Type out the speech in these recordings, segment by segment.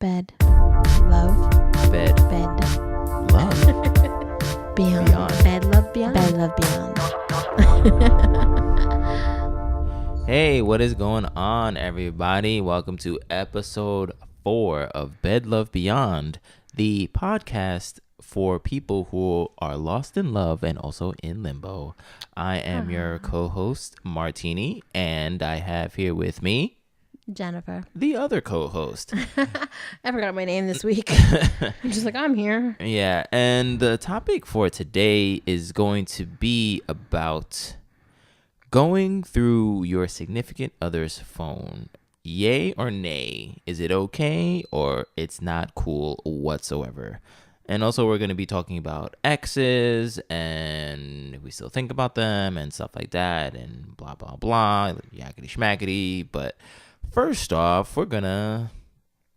Bed. Love. Bed. Bed. Love. Beyond. Beyond. Bed love beyond. Bed love beyond. Hey, what is going on, everybody? Welcome to episode 4 of Bed Love Beyond, the podcast for people who are lost in love and also in limbo. I am your co-host, Martini, and I have here with me Jennifer. the other co-host. I forgot my name this week. I'm just like, I'm here. Yeah, and the topic for today is going to be about going through your significant other's phone. Yay or nay? Is it okay or it's not cool whatsoever? And also we're going to be talking about exes and if we still think about them and stuff like that and blah, blah, blah, yakety schmackety. But first off, we're going to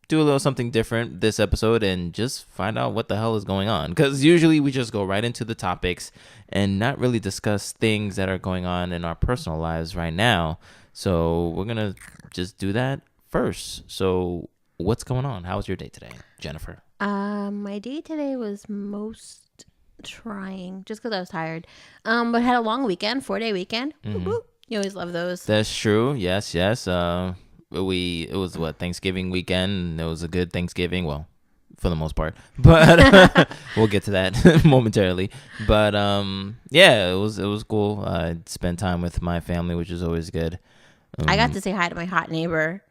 do a little something different this episode and just find out what the hell is going on. Because usually we just go right into the topics and not really discuss things that are going on in our personal lives right now. So we're going to just do that first. So what's going on? How was your day today, Jennifer? My day today was most trying just because I was tired. But had a long weekend, 4-day weekend. Mm-hmm. Woo-hoo. You always love those. That's true. Yes. It was Thanksgiving weekend, and it was a good Thanksgiving. Well, for the most part, but we'll get to that momentarily. But yeah, it was cool. I spent time with my family, which is always good. I got to say hi to my hot neighbor.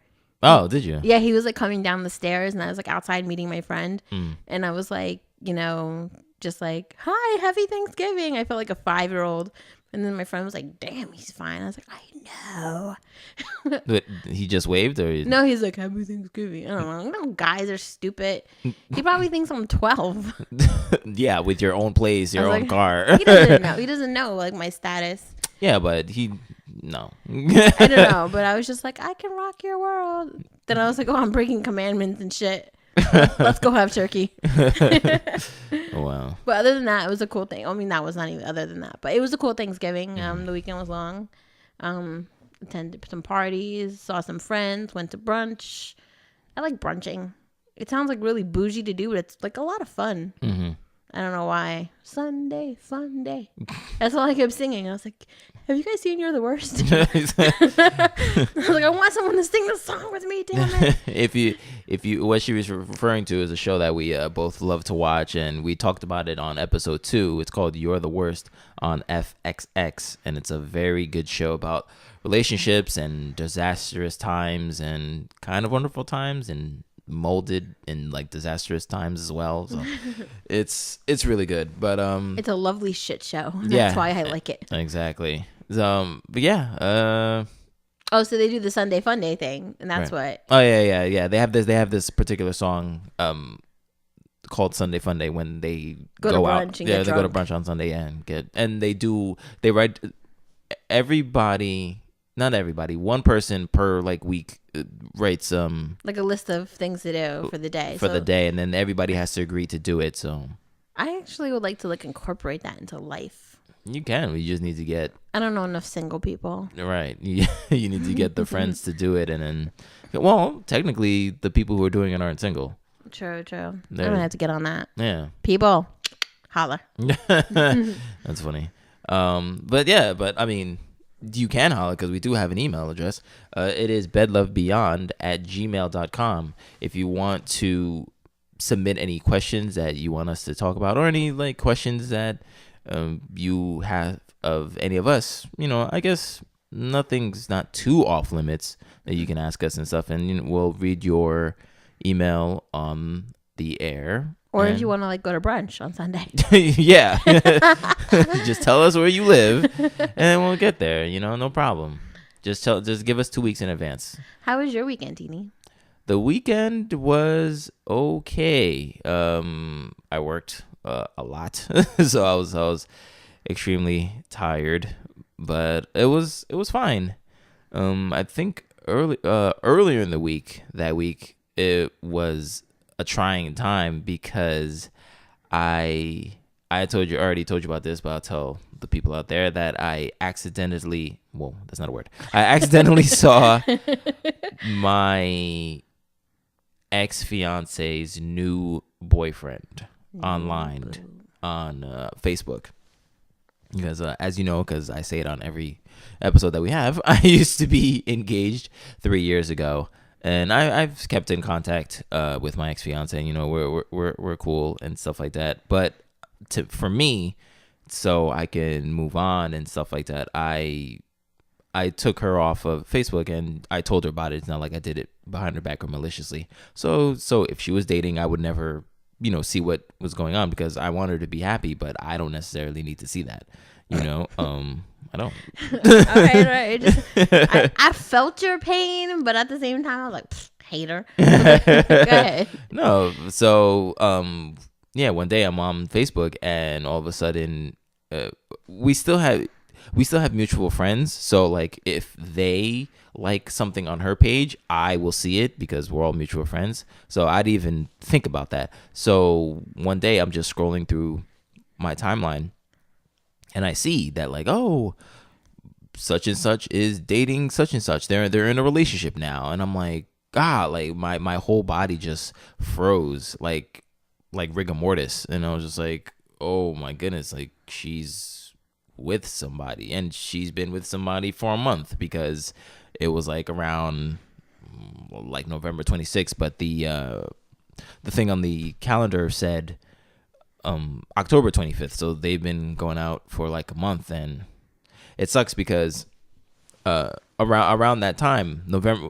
Oh, did you? Yeah, he was like coming down the stairs and I was like outside meeting my friend. Mm. And I was like, just like, hi, happy Thanksgiving. I felt like a 5-year-old. And then my friend was like, damn, he's fine. I was like, I know. But he just waved or? No, he's like, happy Thanksgiving. I don't know. You know, guys are stupid. He probably thinks I'm 12. Yeah, with your own place, your own like, car. He doesn't know. He doesn't know like my status. Yeah, but no. I don't know. But I was just like, I can rock your world. Then I was like, oh, I'm breaking commandments and shit. Let's go have turkey. Wow. But other than that, it was a cool thing. I mean, that was not even other than that. But it was a cool Thanksgiving. The weekend was long. Attended some parties, saw some friends, went to brunch. I like brunching. It sounds like really bougie to do, but it's like a lot of fun. Mm-hmm. I don't know why. Sunday, fun day. That's all I kept singing. I was like, have you guys seen You're the Worst? I was like, I want someone to sing this song with me, damn it. if you what she was referring to is a show that we both love to watch, and we talked about it on episode 2. It's called You're the Worst on FXX, and it's a very good show about relationships and disastrous times and kind of wonderful times and molded in like disastrous times as well. So it's really good. But it's a lovely shit show. That's yeah, why I like it. Exactly. But yeah, oh, so they do the Sunday Fun Day thing, and that's right. what. Oh yeah. They have this particular song called Sunday Fun Day when they go to brunch out. And yeah, get they drunk. go to brunch on Sunday and they write everybody. Not everybody. One person per like week writes like a list of things to do for the day. For the day, and then everybody has to agree to do it. So I actually would like to like incorporate that into life. You can. You just need to get. I don't know enough single people. Right. You need to get the friends to do it, and then, well, technically, the people who are doing it aren't single. True. I'm gonna have to get on that. Yeah. People, holla. That's funny. But I mean. You can holler because we do have an email address. It is bedlovebeyond@gmail.com. If you want to submit any questions that you want us to talk about or any like questions that you have of any of us, I guess nothing's not too off limits that you can ask us and stuff. And we'll read your email on the air. Or if you want to like go to brunch on Sunday. Yeah. Just tell us where you live and we'll get there, no problem. Just give us 2 weeks in advance. How was your weekend, Teeny? The weekend was okay. I worked a lot. So I was extremely tired, but it was fine. I think earlier in the week, it was a trying time because I already told you about this, but I'll tell the people out there that I accidentally saw my ex-fiance's new boyfriend online on Facebook. Because as you know, because I say it on every episode that we have, I used to be engaged 3 years ago, and I've kept in contact with my ex-fiance. And, we're cool and stuff like that. But for me, so I can move on and stuff like that, I took her off of Facebook and I told her about it. It's not like I did it behind her back or maliciously. So if she was dating, I would never, see what was going on, because I want her to be happy, but I don't necessarily need to see that, I don't. All right. I felt your pain, but at the same time, I was like, hater. Go ahead. No. So, one day I'm on Facebook and all of a sudden, we still have mutual friends. So like if they like something on her page, I will see it because we're all mutual friends. So I'd even think about that. So one day I'm just scrolling through my timeline and I see that like, oh, such and such is dating such and such. They're in a relationship now. And I'm like, God, like my whole body just froze like rigor mortis. And I was just like, oh my goodness, like she's with somebody, and she's been with somebody for a month, because it was like around like November 26th, but the thing on the calendar said October 25th. So they've been going out for like a month, and it sucks because around that time, November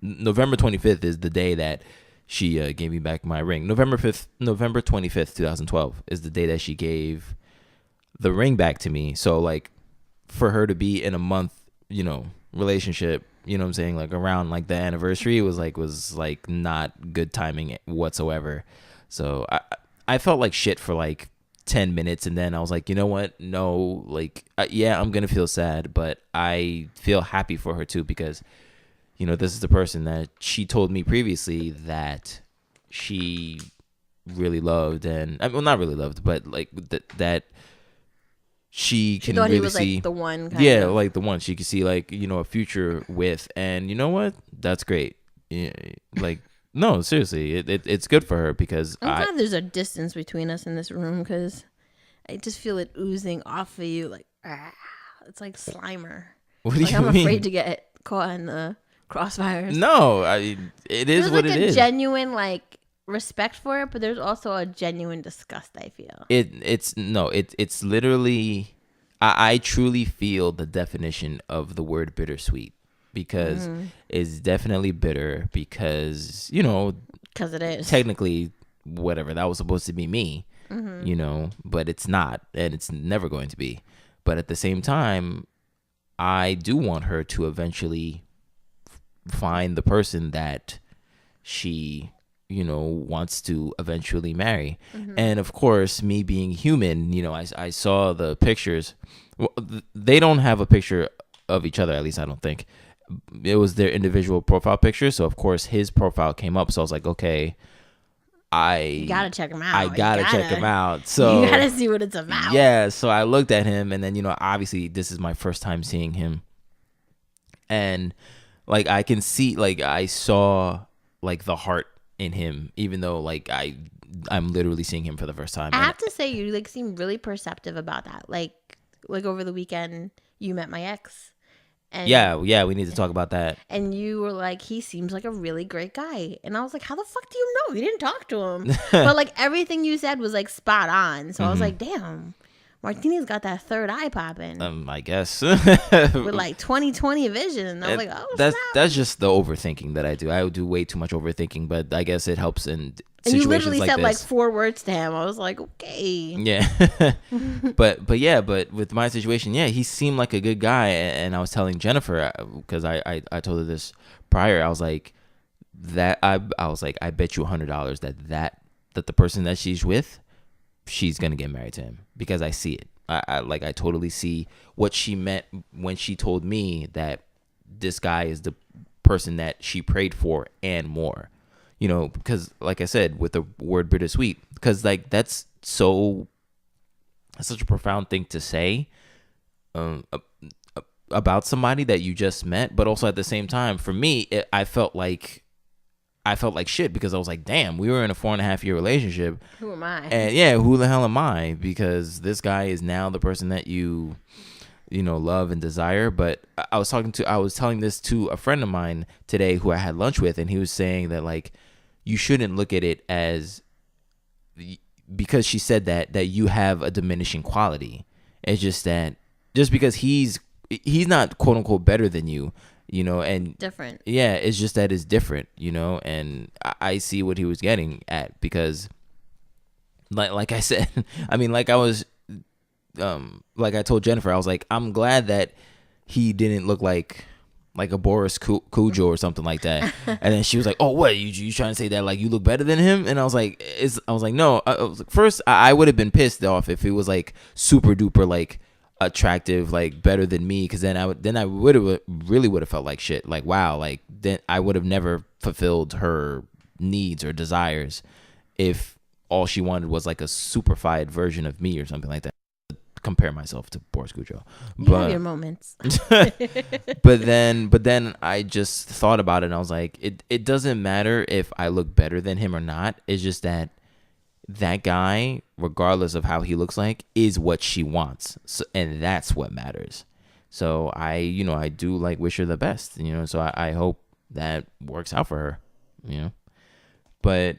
25th is the day that she gave me back my ring. November 25th, 2012 is the day that she gave the ring back to me. So like for her to be in a month, relationship, what I'm saying, like around like the anniversary, was like not good timing whatsoever. So I felt like shit for like 10 minutes, and then I was like, you know what? No, like yeah, I'm going to feel sad, but I feel happy for her too, because this is the person that she told me previously that she really loved, and not really loved, but like that she can thought really he was see, like the one. Like the one she could see like a future with, and you know what? That's great. Yeah, like no, seriously, it's good for her, because I'm glad there's a distance between us in this room, because I just feel it oozing off of you, like it's like Slimer. What do you mean? I'm afraid to get caught in the crossfires. No, it is what it is. There's like a genuine like respect for it, but there's also a genuine disgust, I feel. It's literally, I truly feel the definition of the word bittersweet, because it's definitely bitter, because because it is technically whatever, that was supposed to be me, but it's not, and it's never going to be. But at the same time, I do want her to eventually find the person that she wants to eventually marry. And of course, me being human, I saw the pictures. Well, they don't have a picture of each other, at least I don't think. It was their individual profile picture, so of course his profile came up, so I was like, okay, you gotta check him out. I gotta check him out. So you gotta see what it's about. Yeah, so I looked at him, and then obviously this is my first time seeing him, and like I can see, like I saw like the heart in him, even though like I'm literally seeing him for the first time. I have to say, you like seem really perceptive about that. Like over the weekend, you met my ex. And yeah, we need to talk about that. And you were like, he seems like a really great guy. And I was like, how the fuck do you know? You didn't talk to him. But like everything you said was like spot on. So I was like, damn, Martini's got that third eye popping. I guess. With like 20/20 vision. I was like, oh, that's just the overthinking that I do. I do way too much overthinking, but I guess it helps in situations like this. And you literally said like 4 words to him. I was like, okay. Yeah. but with my situation, yeah, he seemed like a good guy. And I was telling Jennifer, because I told her this prior, I was like, I bet you $100 that the person that she's with, she's gonna get married to him, because I see it. I totally see what she meant when she told me that this guy is the person that she prayed for and more. Because like I said, with the word bittersweet, because like that's such a profound thing to say about somebody that you just met, but also at the same time, for me, I felt like I felt like shit because I was like, damn, we were in a 4.5 year relationship. Who am I? And yeah, who the hell am I? Because this guy is now the person that you love and desire. But I was telling this to a friend of mine today who I had lunch with, and he was saying that like you shouldn't look at it as, because she said that you have a diminishing quality. It's just that just because he's not quote unquote better than you, and different. Yeah, it's just that it's different, and I see what he was getting at, because like I said, I mean, like I told Jennifer, I was like, I'm glad that he didn't look like a Boris Cujo or something like that. And then she was like, oh, what, you trying to say that like you look better than him? And I was like, no. I was like, first, I would have been pissed off if it was like super duper like attractive, like better than me, because then I would have really felt like shit. Like, wow, like then I would have never fulfilled her needs or desires if all she wanted was like a superfied version of me or something like that. Compare myself to Boris Cujo. You have your moments. but then I just thought about it, and I was like, it doesn't matter if I look better than him or not. It's just that guy, regardless of how he looks like, is what she wants. So, and that's what matters. So I do like wish her the best, so I hope that works out for her, but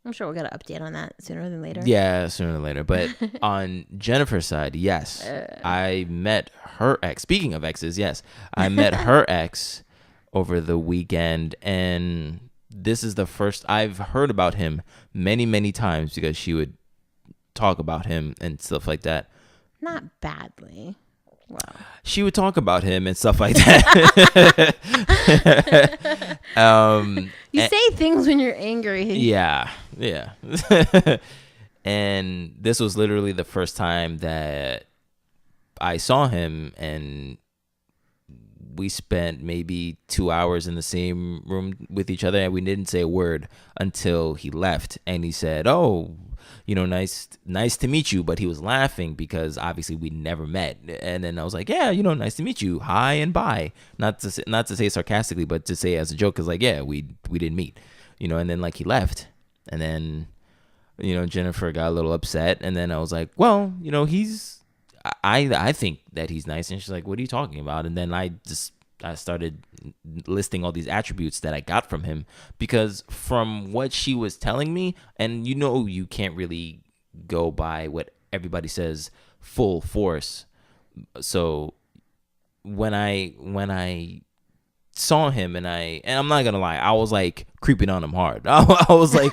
I'm sure we'll get an update on that sooner than later. Yeah, sooner than later. But on Jennifer's side, yes, I met her ex. Speaking of exes, yes, I met her ex over the weekend, and this is the first I've heard about him many, many times, because she would talk about him and stuff like that. Not badly. Wow. She would talk about him and stuff like that. You say things when you're angry. Yeah. And this was literally the first time that I saw him, and we spent maybe 2 hours in the same room with each other, and we didn't say a word until he left. And he said, oh, nice to meet you. But he was laughing because obviously we never met. And then I was like, yeah, nice to meet you. Hi and bye. Not to say sarcastically, but to say as a joke, because like, yeah, we didn't meet, and then like he left, and then, Jennifer got a little upset, and then I was like, well, I think that he's nice. And she's like, what are you talking about? And then I started listing all these attributes that I got from him, because from what she was telling me, and you can't really go by what everybody says full force. So when I saw him, and I'm not gonna lie, I was like creeping on him hard. I was like,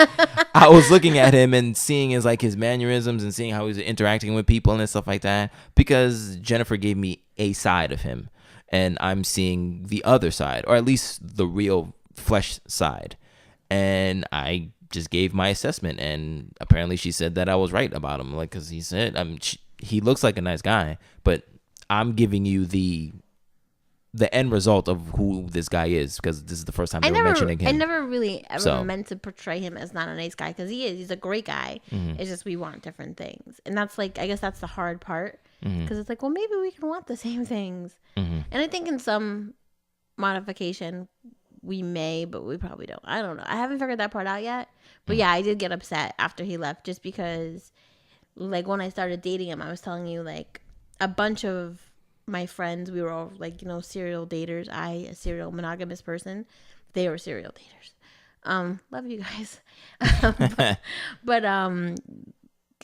I was looking at him and seeing his mannerisms and seeing how he was interacting with people and stuff like that, because Jennifer gave me a side of him, and I'm seeing the other side, or at least the real flesh side. And I just gave my assessment, and apparently she said that I was right about him, like, because he said he looks like a nice guy, but I'm giving you the end result of who this guy is, because this is the first time they were mentioning him. I never really ever meant to portray him as not a nice guy, because he's a great guy. Mm-hmm. It's just we want different things, and that's like, I guess that's the hard part, because it's like, well, maybe we can want the same things. Mm-hmm. And I think in some modification we may, but we probably don't. I don't know. I haven't figured that part out yet. But yeah, I did get upset after he left, just because like when I started dating him, I was telling you, like, a bunch of my friends, we were all like, serial daters. I, a serial monogamous person, they were serial daters. Love you guys. but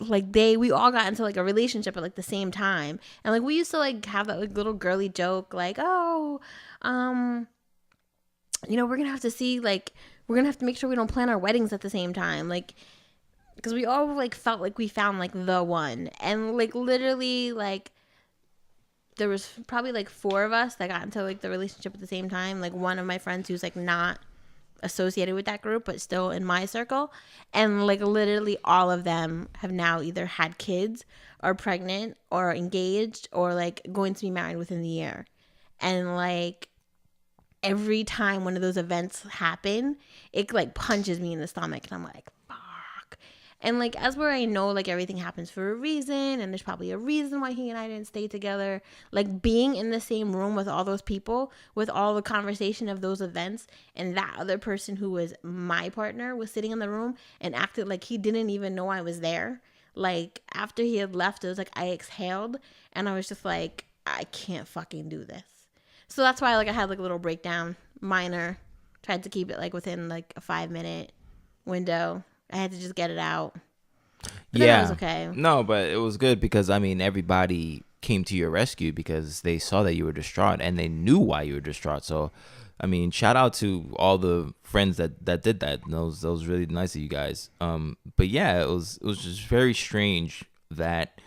like we all got into like a relationship at like the same time, and like we used to like have that like little girly joke, like, oh, we're gonna have to see, like, we're gonna have to make sure we don't plan our weddings at the same time, like, because we all like felt like we found like the one. And like literally, like, there was probably like 4 of us that got into like the relationship at the same time. Like one of my friends who's like not associated with that group but still in my circle, and like literally all of them have now either had kids, or pregnant, or engaged, or like going to be married within the year. And like every time one of those events happen, it like punches me in the stomach, and I'm like, fuck. And like, as where I know like everything happens for a reason, and there's probably a reason why he and I didn't stay together. Like, being in the same room with all those people, with all the conversation of those events, and that other person who was my partner was sitting in the room and acted like he didn't even know I was there. Like, after he had left, it was like I exhaled and I was just like, I can't fucking do this. So that's why like I had like a little breakdown, minor. Tried to keep it like within like a 5-minute window. I had to just get it out. But then it was okay. No, but it was good because, I mean, everybody came to your rescue because they saw that you were distraught and they knew why you were distraught. So, I mean, shout out to all the friends that did that. That was really nice of you guys. But yeah, it was just very strange that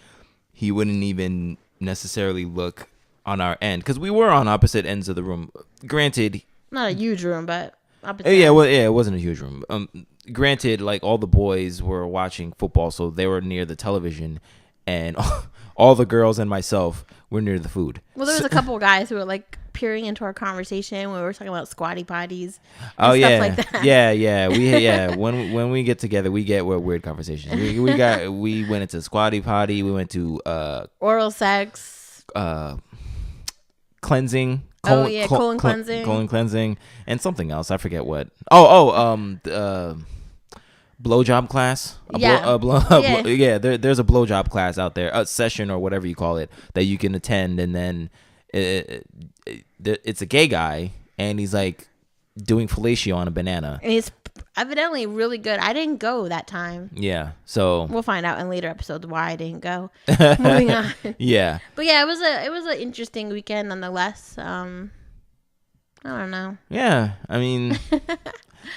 he wouldn't even necessarily look on our end because we were on opposite ends of the room. Granted, not a huge room, but yeah, well, yeah, it wasn't a huge room. Granted, like all the boys were watching football, so they were near the television, and all the girls and myself were near the food. Well, there was a couple of guys who were like peering into our conversation when we were talking about squatty potties. Oh yeah, stuff like that. yeah. When we get together, we get weird conversations. We went into squatty potty. We went to oral sex, cleansing. Colon cleansing. Colon cleansing, and something else. I forget what. Blowjob class. Yeah. There's a blowjob class out there, a session or whatever you call it, that you can attend, and then it's a gay guy, and he's like doing fellatio on a banana. And he's evidently really good. I didn't go that time. Yeah, so we'll find out in later episodes why I didn't go. Moving on. Yeah, but yeah, it was an interesting weekend nonetheless. I don't know. Yeah, I mean, I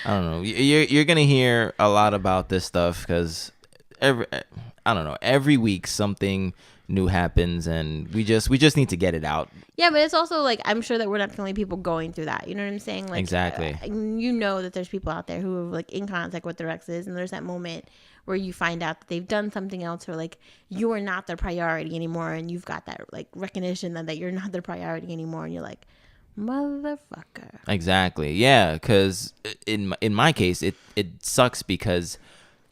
don't know. You're gonna hear a lot about this stuff because every week something new happens, and we just need to get it out. Yeah, but it's also like, I'm sure that we're not the only people going through that. You know what I'm saying? Like, exactly. You know that there's people out there who are like in contact with their exes, and there's that moment where you find out that they've done something else, or like you are not their priority anymore, and you've got that like recognition that you're not their priority anymore, and you're like, motherfucker. Exactly. Yeah, because in my case, it sucks because,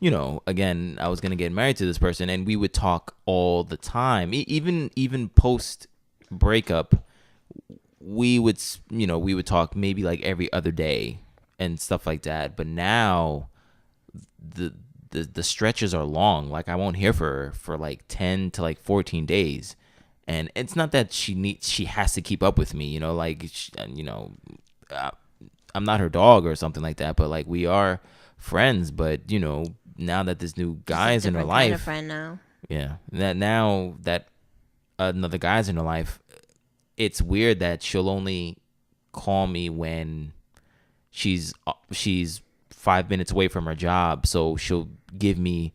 you know, again, I was gonna get married to this person, and we would talk all the time. Even post breakup, we would talk maybe like every other day and stuff like that. But now, the stretches are long. Like, I won't hear from her for like 10 to like 14 days, and it's not that she has to keep up with me. You know, like I'm not her dog or something like that. But like, we are friends. But you know, now that this new guy's in her life, kind of friend now. Yeah, now that another guy's in her life, it's weird that she'll only call me when she's 5 minutes away from her job. So she'll give me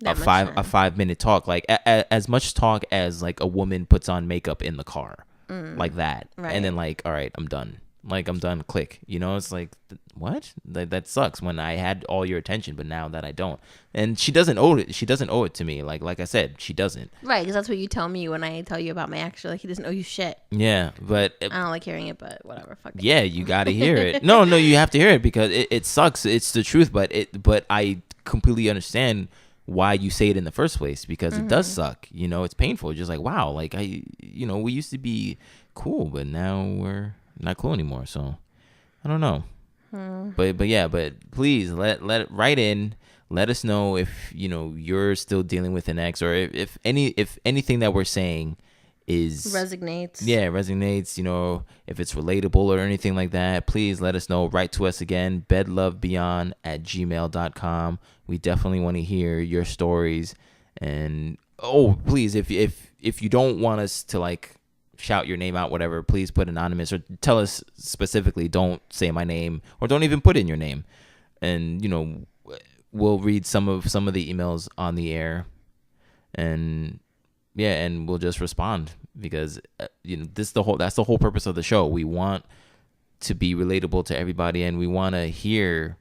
a 5-minute talk, like as much talk as like a woman puts on makeup in the car, like that, right. And then like, all right, I'm done. Like, I'm done. Click. You know, it's like, what? That sucks when I had all your attention, but now that I don't. And she doesn't owe it. She doesn't owe it to me. Like I said, she doesn't. Right, because that's what you tell me when I tell you about my ex. Like, he doesn't owe you shit. Yeah, but I don't like hearing it, but whatever. Fuck it. Yeah, you got to hear it. No, you have to hear it because it sucks. It's the truth, but I completely understand why you say it in the first place, because it does suck. You know, it's painful. It's just like, wow, like we used to be cool, but now we're not cool anymore. So I don't know. But please let it write in. Let us know if you're still dealing with an ex, or if anything that we're saying is resonates. Yeah, resonates. If it's relatable or anything like that, please let us know. Write to us again, bedlovebeyond@gmail.com. We definitely want to hear your stories. And please, if you don't want us to like shout your name out, whatever, please put anonymous, or tell us specifically, don't say my name, or don't even put in your name, and we'll read some of the emails on the air, and we'll just respond, because that's the whole purpose of the show. We want to be relatable to everybody, and we want to hear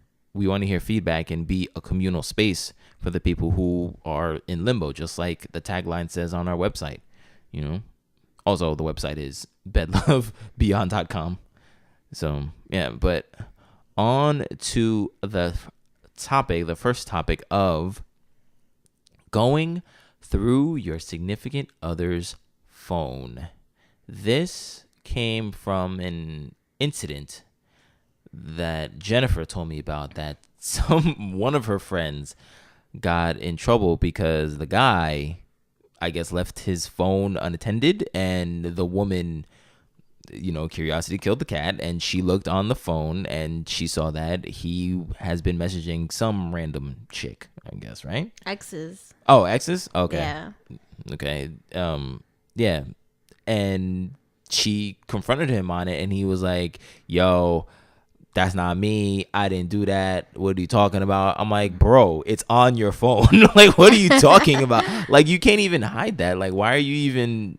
feedback and be a communal space for the people who are in limbo, just like the tagline says on our website. Also, the website is bedlovebeyond.com. So, yeah, but on to the first topic of going through your significant other's phone. This came from an incident that Jennifer told me about, that one of her friends got in trouble because the guy, I guess, left his phone unattended, and the woman, curiosity killed the cat, and she looked on the phone and she saw that he has been messaging some random chick, I guess, right? Exes. Oh, exes? Okay. Yeah. Okay. Yeah. And she confronted him on it, and he was like, yo, that's not me. I didn't do that. What are you talking about? I'm like, bro, it's on your phone. Like, what are you talking about? Like, you can't even hide that. Like, why are you even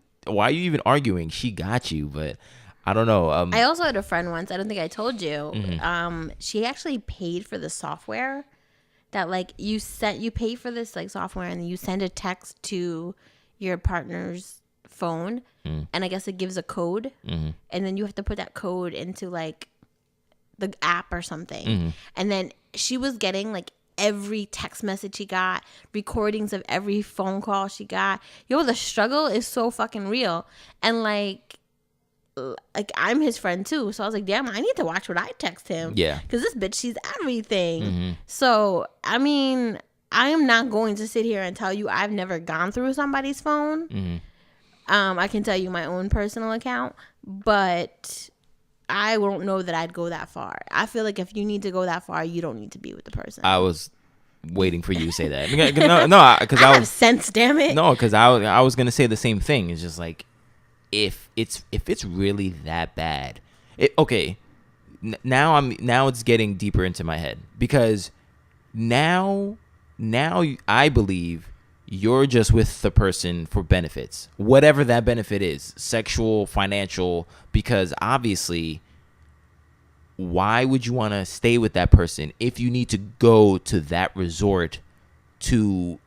arguing? She got you, but I don't know. I also had a friend once. I don't think I told you. Mm-hmm. She actually paid for the software that, like, you pay for this, like, software, and you send a text to your partner's phone, and I guess it gives a code, and then you have to put that code into, like, the app or something. And then she was getting, like, every text message she got, recordings of every phone call she got. Yo, the struggle is so fucking real. And like I'm his friend too, so I was like, damn, I need to watch what I text him. Yeah, because this bitch sees everything. So I mean, I am not going to sit here and tell you I've never gone through somebody's phone. I can tell you my own personal account, but I won't know that I'd go that far. I feel like if you need to go that far, you don't need to be with the person. I was waiting for you to say that. No, because I have sense, damn it. No, because I was gonna say the same thing. It's just like, if it's really that bad, okay. Now it's getting deeper into my head, because now I believe you're just with the person for benefits, whatever that benefit is, sexual, financial, because obviously, why would you want to stay with that person if you need to go to that resort to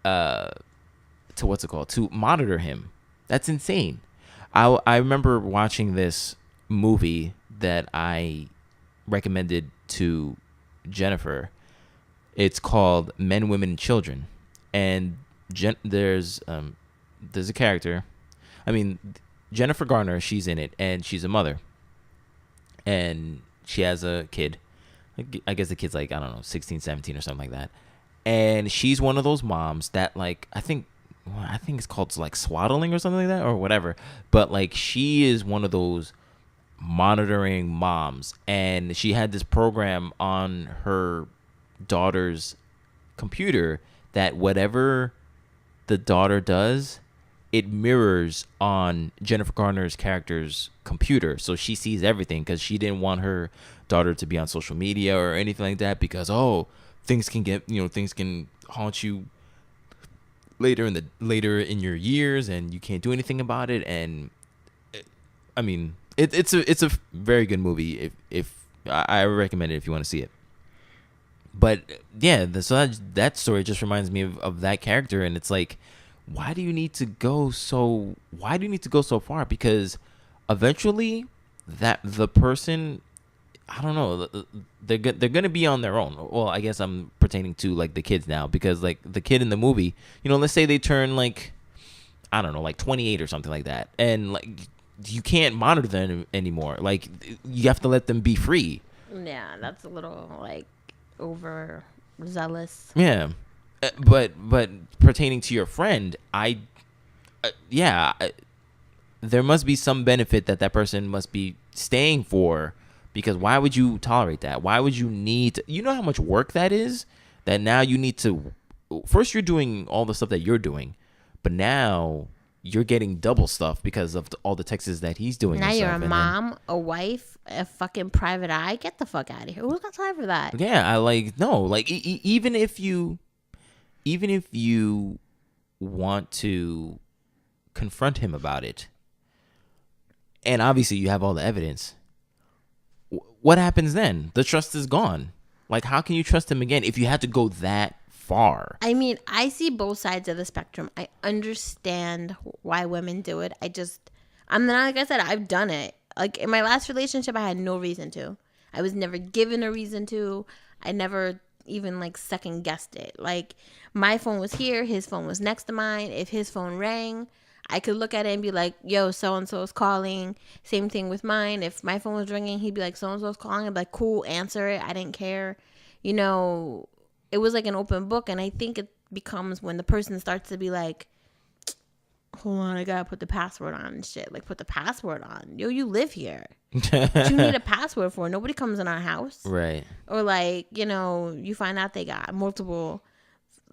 what's it called, to monitor him? That's insane. I remember watching this movie that I recommended to Jennifer. It's called Men, Women, and Children. And there's a character. I mean, Jennifer Garner, she's in it, and she's a mother. And she has a kid. I guess the kid's like, I don't know, 16, 17 or something like that. And she's one of those moms that, like, I think it's called, like, swaddling or something like that, or whatever. But, like, she is one of those monitoring moms. And she had this program on her daughter's computer that whatever the daughter does, it mirrors on Jennifer Garner's character's computer. So she sees everything, because she didn't want her daughter to be on social media or anything like that, because, things can haunt you later in your years, and you can't do anything about it. And I mean, it's a very good movie. If I recommend it if you want to see it. But yeah, so that story just reminds me of that character, and it's like, why do you need to go so far? Because eventually, that the person, I don't know, they're gonna be on their own. Well, I guess I'm pertaining to, like, the kids now, because, like, the kid in the movie, let's say they turn, like, I don't know, like 28 or something like that, and, like, you can't monitor them anymore. Like, you have to let them be free. Yeah, that's a little, like, overzealous. Yeah, but pertaining to your friend, there must be some benefit that person must be staying for, because why would you tolerate that? Why would you need to, you know how much work that is? That now you need to, first you're doing all the stuff that you're doing, but now you're getting double stuff because of all the texts that he's doing. Now you're a mom, a wife, a fucking private eye. Get the fuck out of here. Who's got time for that? Yeah, even if you want to confront him about it, and obviously you have all the evidence, what happens then? The trust is gone. Like, how can you trust him again if you had to go that far? I mean, I see both sides of the spectrum. I understand why women do it. I'm not, like I said, I've done it. Like, in my last relationship, I had no reason to. I was never given a reason to. I never, even like second guessed it. Like my phone was here, his phone was next to mine. If his phone rang, I could look at it and be like, yo, so-and-so's calling. Same thing with mine. If my phone was ringing, he'd be like, so-and-so's calling. I'd be like, cool, answer it. I didn't care. You know, it was like an open book. And I think it becomes when the person starts to be like, hold on, I gotta put the password on and shit. Like, put the password on. Yo, you live here. What you need a password for? Nobody comes in our house. Right. Or like, you know, you find out they got multiple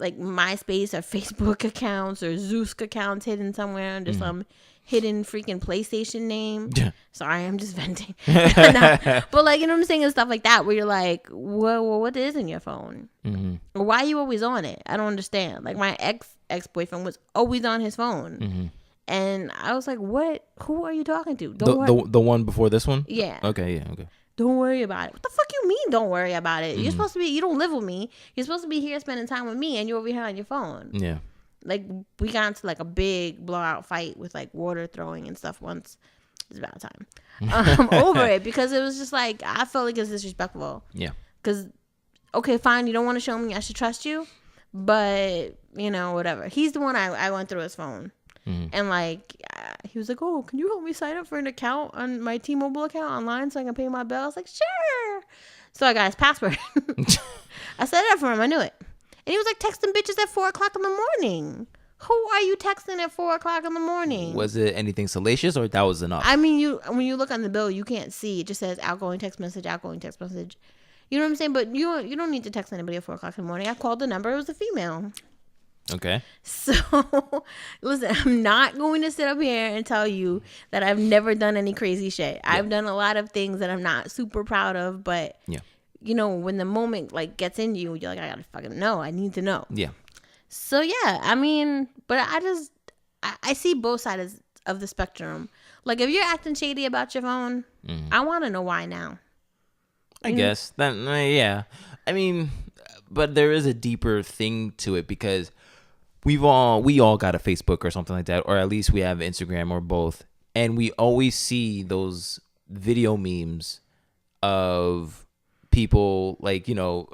like MySpace or Facebook accounts or Zoosk accounts hidden somewhere under some hidden freaking PlayStation name. Sorry, I'm just venting. No, but like, you know what I'm saying, and stuff like that where you're like, well, what is in your phone? Or why are you always on it? I don't understand. Like my ex-boyfriend was always on his phone. And I was like, what? Who are you talking to? The one before this one? Yeah. Okay, yeah, okay. Don't worry about it. What the fuck you mean don't worry about it? You're supposed to be, you don't live with me. You're supposed to be here spending time with me and you're over here on your phone. Yeah. Like we got into like a big blowout fight with like water throwing and stuff once. It's about time. Over it because it was just like, I felt like it's disrespectful. Yeah. Because, okay, fine, you don't want to show me I should trust you, but, you know, whatever. He's the one I went through his phone. And like he was like, oh, can you help me sign up for an account on my T-Mobile account online so I can pay my bill? I was like, sure. So I got his password. I set it up for him. I knew it. And he was like texting bitches at 4 o'clock in the morning. Who are you texting at 4 o'clock in the morning? Was it anything salacious or that was enough? I mean, when you look on the bill, you can't see. It just says outgoing text message, outgoing text message. You know what I'm saying? But you don't need to text anybody at 4 o'clock in the morning. I called the number. It was a female. Okay. So, listen, I'm not going to sit up here and tell you that I've never done any crazy shit. Yeah. I've done a lot of things that I'm not super proud of, but, you know, when the moment, like, gets in you, you're like, I gotta fucking know. I need to know. Yeah. So, yeah, I mean, but I see both sides of the spectrum. Like, if you're acting shady about your phone, I want to know why now. I guess. That, yeah. I mean, but there is a deeper thing to it because we all got a Facebook or something like that, or at least we have Instagram or both, and we always see those video memes of people like, you know,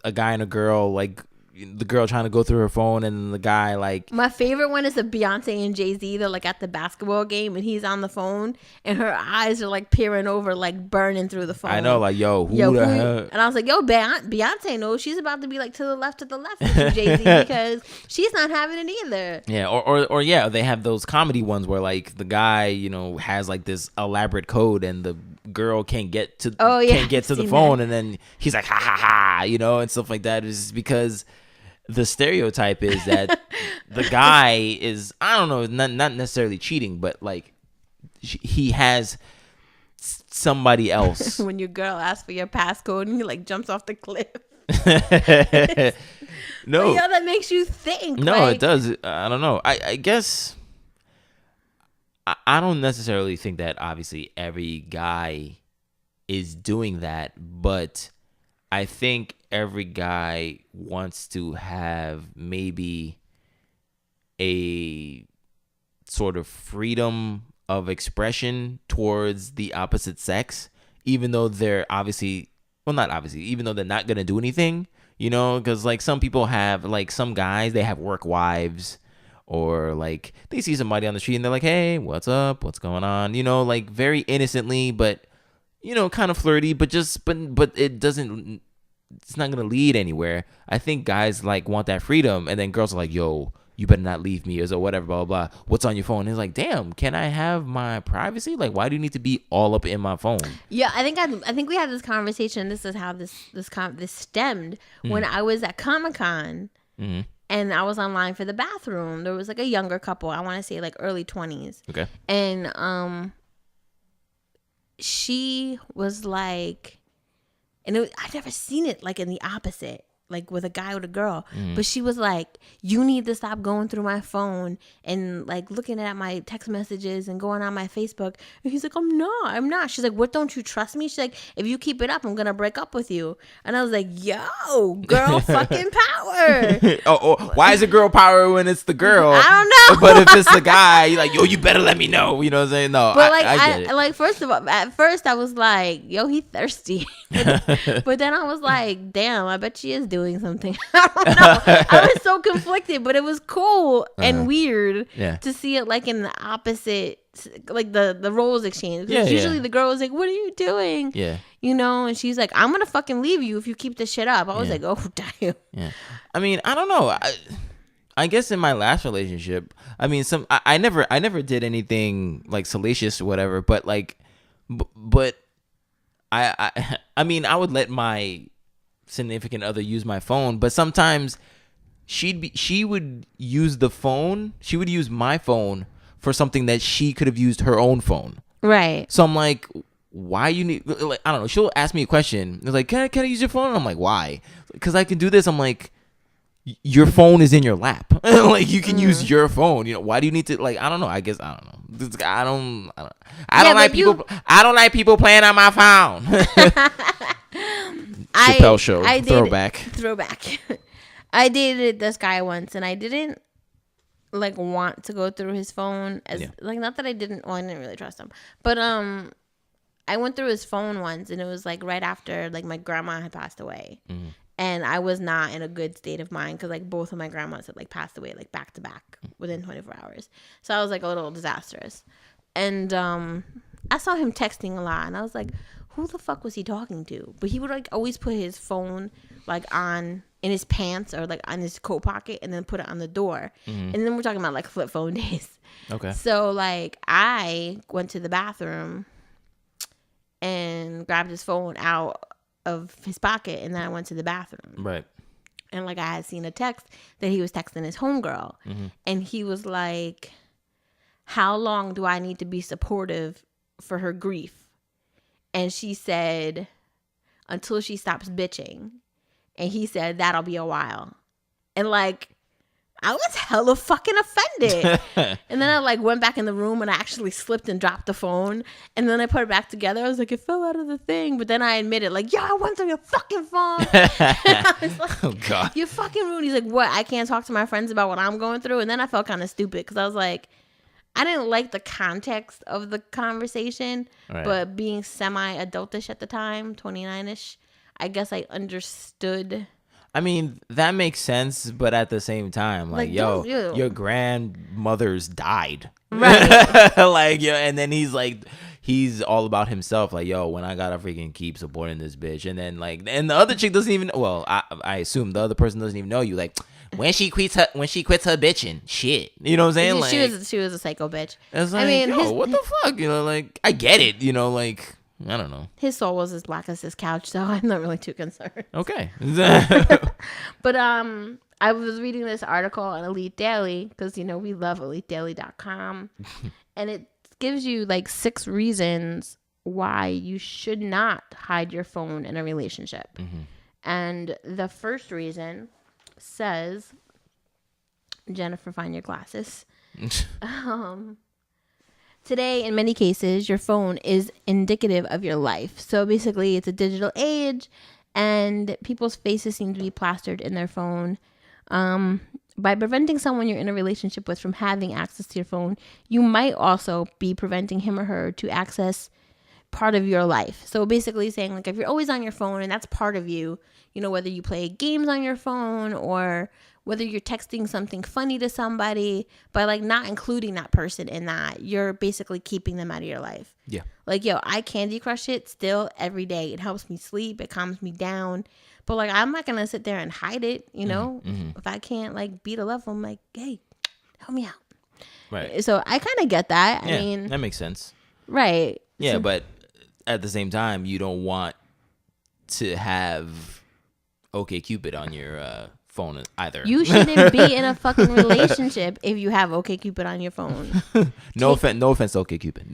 a guy and a girl, like the girl trying to go through her phone and the guy like. My favorite one is the Beyonce and Jay-Z. They're like at the basketball game and he's on the phone and her eyes are like peering over, like burning through the phone. I know, like, who the hell? And I was like, Beyonce knows she's about to be like to the left with you, Jay-Z, because she's not having it either. Yeah, or yeah, they have those comedy ones where like the guy, you know, has like this elaborate code and the girl can't get to the phone and then he's like ha ha ha, you know, and stuff like that. Is because the stereotype is that the guy is, I don't know, not necessarily cheating, but like he has somebody else. When your girl asks for your passcode and he like jumps off the cliff. No, yeah, that makes you think. No, like, it does. I don't know. I guess I don't necessarily think that obviously every guy is doing that, but I think every guy wants to have maybe a sort of freedom of expression towards the opposite sex, even though they're even though they're not going to do anything, you know, because like some people have, like some guys, they have work wives, or like they see somebody on the street and they're like, hey, what's up? What's going on? You know, like very innocently, but, you know, kind of flirty, but it doesn't, it's not going to lead anywhere. I think guys like want that freedom, and then girls are like, yo, you better not leave me, or whatever, blah, blah, blah. What's on your phone? And it's like, damn, can I have my privacy? Like, why do you need to be all up in my phone? Yeah, I think we had this conversation. This is how this stemmed when I was at Comic-Con and I was online for the bathroom. There was like a younger couple. I want to say like early 20s. Okay. And she was like, and I'd never seen it like in the opposite, like with a guy with a girl. But she was like, you need to stop going through my phone and like looking at my text messages and going on my Facebook. And he's like, I'm not. She's like, what, don't you trust me? She's like, if you keep it up, I'm going to break up with you. And I was like, yo, girl fucking power. power. Why is it girl power when it's the girl? I don't know. But if it's the guy, you're like, yo, you better let me know. You know what I'm saying? No, but like, I get it. like, first of all, at first I was like, yo, he thirsty. But then I was like, damn, I bet she is doing something. I don't know. I was so conflicted, but it was cool and weird to see it like in the opposite, like the roles exchange. Because usually the girl was like, what are you doing? Yeah. You know, and she's like, I'm going to fucking leave you if you keep this shit up. I was like, oh, damn. Yeah. I mean, I don't know. I guess in my last relationship, I mean, I never did anything like salacious or whatever, but like, but I mean, I would let my significant other use my phone, but sometimes she would use the phone. She would use my phone for something that she could have used her own phone. Right. So I'm like, why you need, like, I don't know. She'll ask me a question. It's like, can I use your phone? I'm like, why? Because I can do this. I'm like, your phone is in your lap. Like, you can use your phone. You know, why do you need to, like, I don't know. I guess, I don't know. I don't like people playing on my phone. Chappelle Show. Throwback. I dated this guy once, and I didn't like want to go through his phone like, not that I didn't really trust him, but I went through his phone once, and it was like right after like my grandma had passed away. And I was not in a good state of mind because like both of my grandmas had like passed away like back to back within 24 hours. So I was like a little disastrous. And I saw him texting a lot, and I was like, who the fuck was he talking to? But he would like always put his phone like on in his pants or like on his coat pocket and then put it on the door. And then we're talking about like flip phone days. Okay. So like I went to the bathroom and grabbed his phone out of his pocket, and then I went to the bathroom. Right. And like I had seen a text that he was texting his homegirl, and he was like, how long do I need to be supportive for her grief? And she said, until she stops bitching. And he said, that'll be a while. And like, I was hella fucking offended. And then I like went back in the room, and I actually slipped and dropped the phone. And then I put it back together. I was like, it fell out of the thing. But then I admitted, like, I went through your fucking phone. I was like, oh God, you're fucking rude. He's like, what? I can't talk to my friends about what I'm going through. And then I felt kind of stupid because I was like, I didn't like the context of the conversation, but being semi-adultish at the time, 29-ish, I guess I understood. I mean, that makes sense, but at the same time, like yo, your grandmother's died. Right. Like, yo, and then he's all about himself. Like, yo, when I gotta freaking keep supporting this bitch. And then like, and the other chick doesn't even, well, I assume the other person doesn't even know you. Like, when she quits her bitching, shit. You know what I'm saying? Like, she was a psycho bitch. It's like, I mean, what the fuck? You know, like, I get it. You know, like, I don't know. His soul was as black as his couch, so I'm not really too concerned. Okay. But I was reading this article on Elite Daily because, you know, we love EliteDaily.com. And it gives you like 6 reasons why you should not hide your phone in a relationship. And the first reason says, Jennifer, find your glasses. Today, in many cases, your phone is indicative of your life. So basically, it's a digital age, and people's faces seem to be plastered in their phone. By preventing someone you're in a relationship with from having access to your phone, you might also be preventing him or her to access part of your life. So basically saying, like, if you're always on your phone and that's part of you, you know, whether you play games on your phone or whether you're texting something funny to somebody, by like not including that person in that, you're basically keeping them out of your life. Yeah. Like, yo, I Candy Crush it still every day. It helps me sleep. It calms me down. But like, I'm not going to sit there and hide it, you know? If I can't like beat a level, I'm like, hey, help me out. Right. So I kind of get that. Yeah, I mean, that makes sense. Right. Yeah, so, but at the same time, you don't want to have OkCupid on your phone either. You shouldn't be in a fucking relationship if you have OkCupid on your phone. No offense to OkCupid.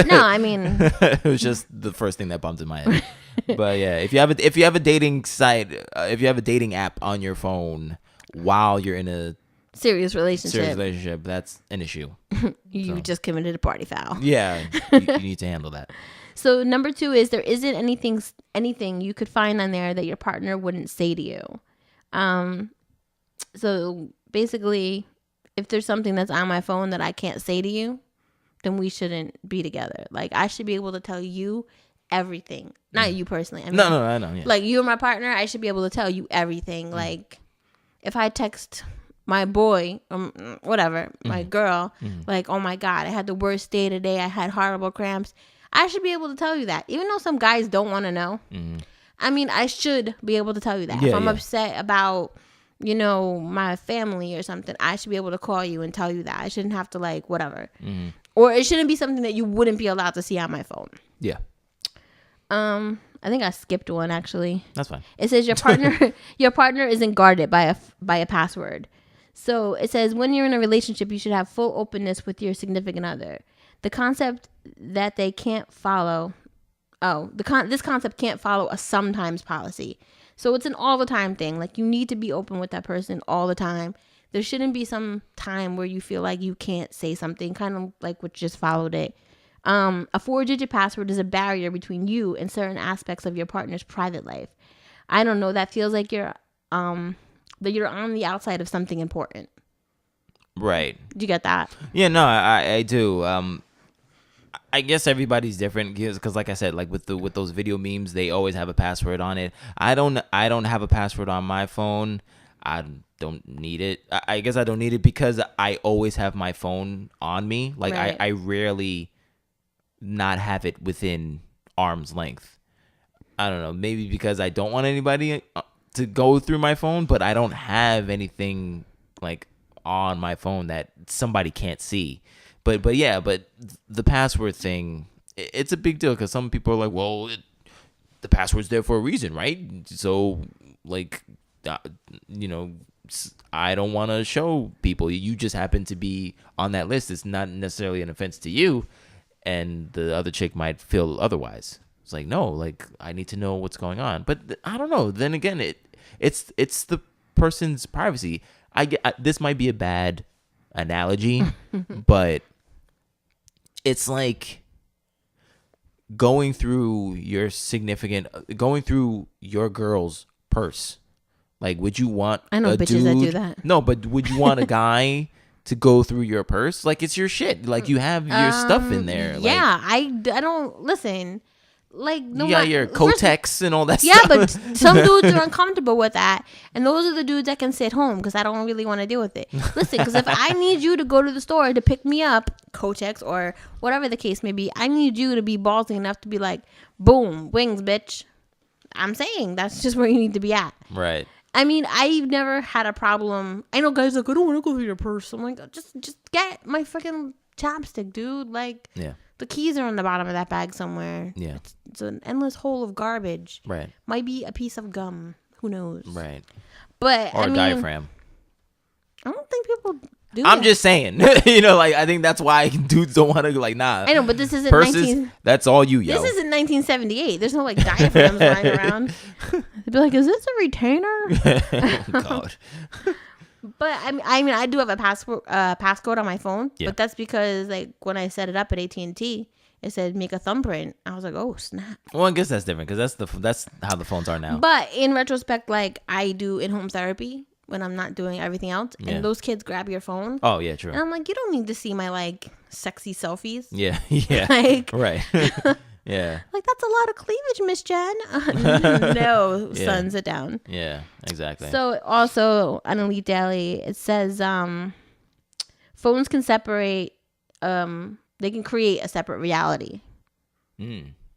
No, I mean, it was just the first thing that bumped in my head. But yeah, if you have a dating site, if you have a dating app on your phone while you're in a serious relationship, that's an issue. You just committed a party foul. Yeah, you need to handle that. So number 2 is there isn't anything you could find on there that your partner wouldn't say to you. So basically, if there's something that's on my phone that I can't say to you, then we shouldn't be together. Like, I should be able to tell you everything. Not you personally. I mean, No, I know. Yeah. like, you and my partner, I should be able to tell you everything. Like, if I text my boy, whatever, my girl, like, oh my God, I had the worst day today. I had horrible cramps. I should be able to tell you that. Even though some guys don't want to know. I mean, I should be able to tell you that. Yeah, if I'm upset about, my family or something, I should be able to call you and tell you that. I shouldn't have to, like, whatever. Or it shouldn't be something that you wouldn't be allowed to see on my phone. Yeah. I think I skipped one, actually. That's fine. It says your partner isn't guarded by a password. So it says when you're in a relationship, you should have full openness with your significant other. The concept that they can't follow. This concept can't follow a sometimes policy. So it's an all the time thing. Like, you need to be open with that person all the time. There shouldn't be some time where you feel like you can't say something, kind of like what just followed it. A 4-digit password is a barrier between you and certain aspects of your partner's private life. I don't know. That feels like you're on the outside of something important. Right. Do you get that? Yeah, no, I do. I guess everybody's different because, like I said, like with those video memes, they always have a password on it. I don't have a password on my phone. I don't need it. I guess I don't need it because I always have my phone on me. Like, right. I rarely not have it within arm's length. I don't know. Maybe because I don't want anybody to go through my phone, but I don't have anything like on my phone that somebody can't see. But the password thing, it's a big deal because some people are like, well, the password's there for a reason, right? So, like, I don't want to show people. You just happen to be on that list. It's not necessarily an offense to you, and the other chick might feel otherwise. It's like, no, like, I need to know what's going on. But I don't know. Then again, it's the person's privacy. This might be a bad analogy, but it's like going through your girl's purse. Like, would you want I know a bitches dude, that do that. No, but would you want a guy to go through your purse? Like, it's your shit. Like, you have your stuff in there. Yeah, like, I don't listen. Like, no, you got your Kotex and all that stuff. Yeah, but some dudes are uncomfortable with that, and those are the dudes that can sit home because I don't really want to deal with it. Listen, because if I need you to go to the store to pick me up, Kotex or whatever the case may be, I need you to be ballsy enough to be like, boom, wings, bitch. I'm saying that's just where you need to be at. Right. I mean, I've never had a problem. I know guys like, I don't want to go through your purse. I'm like, just get my freaking chapstick, dude. Like, yeah. The keys are on the bottom of that bag somewhere. Yeah. It's an endless hole of garbage. Right. Might be a piece of gum. Who knows? Right. But or a diaphragm. I don't think people do I'm that. just saying. Like, I think that's why dudes don't want to, like, nah. I know, but this isn't purses, that's all you, yo. This isn't 1978. There's no, like, diaphragms lying around. They'd be like, is this a retainer? Oh, God. But I mean, I do have a passcode on my phone, yeah. But that's because, like, when I set it up at AT&T, it said make a thumbprint. I was like, oh snap. Well, I guess that's different because that's how the phones are now. But in retrospect, like, I do in-home therapy when I'm not doing everything else, and those kids grab your phone. Oh yeah, true. And I'm like, you don't need to see my, like, sexy selfies. Yeah, yeah. Like, right. Yeah. Like, that's a lot of cleavage, Miss Jen. No, yeah. son, sit down. Yeah, exactly. So also on Elite Daily, it says phones can separate, they can create a separate reality.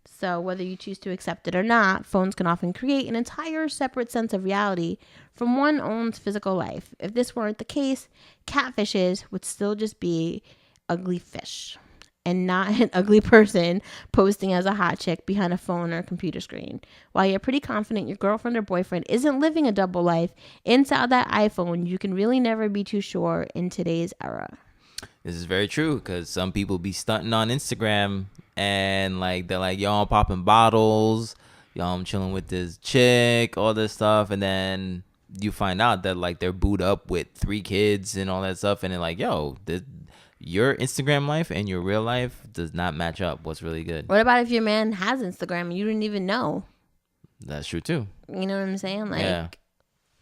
So whether you choose to accept it or not, phones can often create an entire separate sense of reality from one's own physical life. If this weren't the case, catfishes would still just be ugly fish and not an ugly person posting as a hot chick behind a phone or a computer screen. While you're pretty confident your girlfriend or boyfriend isn't living a double life, inside that iPhone, you can really never be too sure in today's era. This is very true because some people be stunting on Instagram and, like, they're like, yo, I'm popping bottles, yo, I'm chilling with this chick, all this stuff, and then you find out that, like, they're booed up with 3 kids and all that stuff, and they're like, yo, your Instagram life and your real life does not match up. What's really good? What about if your man has Instagram and you didn't even know? That's true too. You know what I'm saying? Like,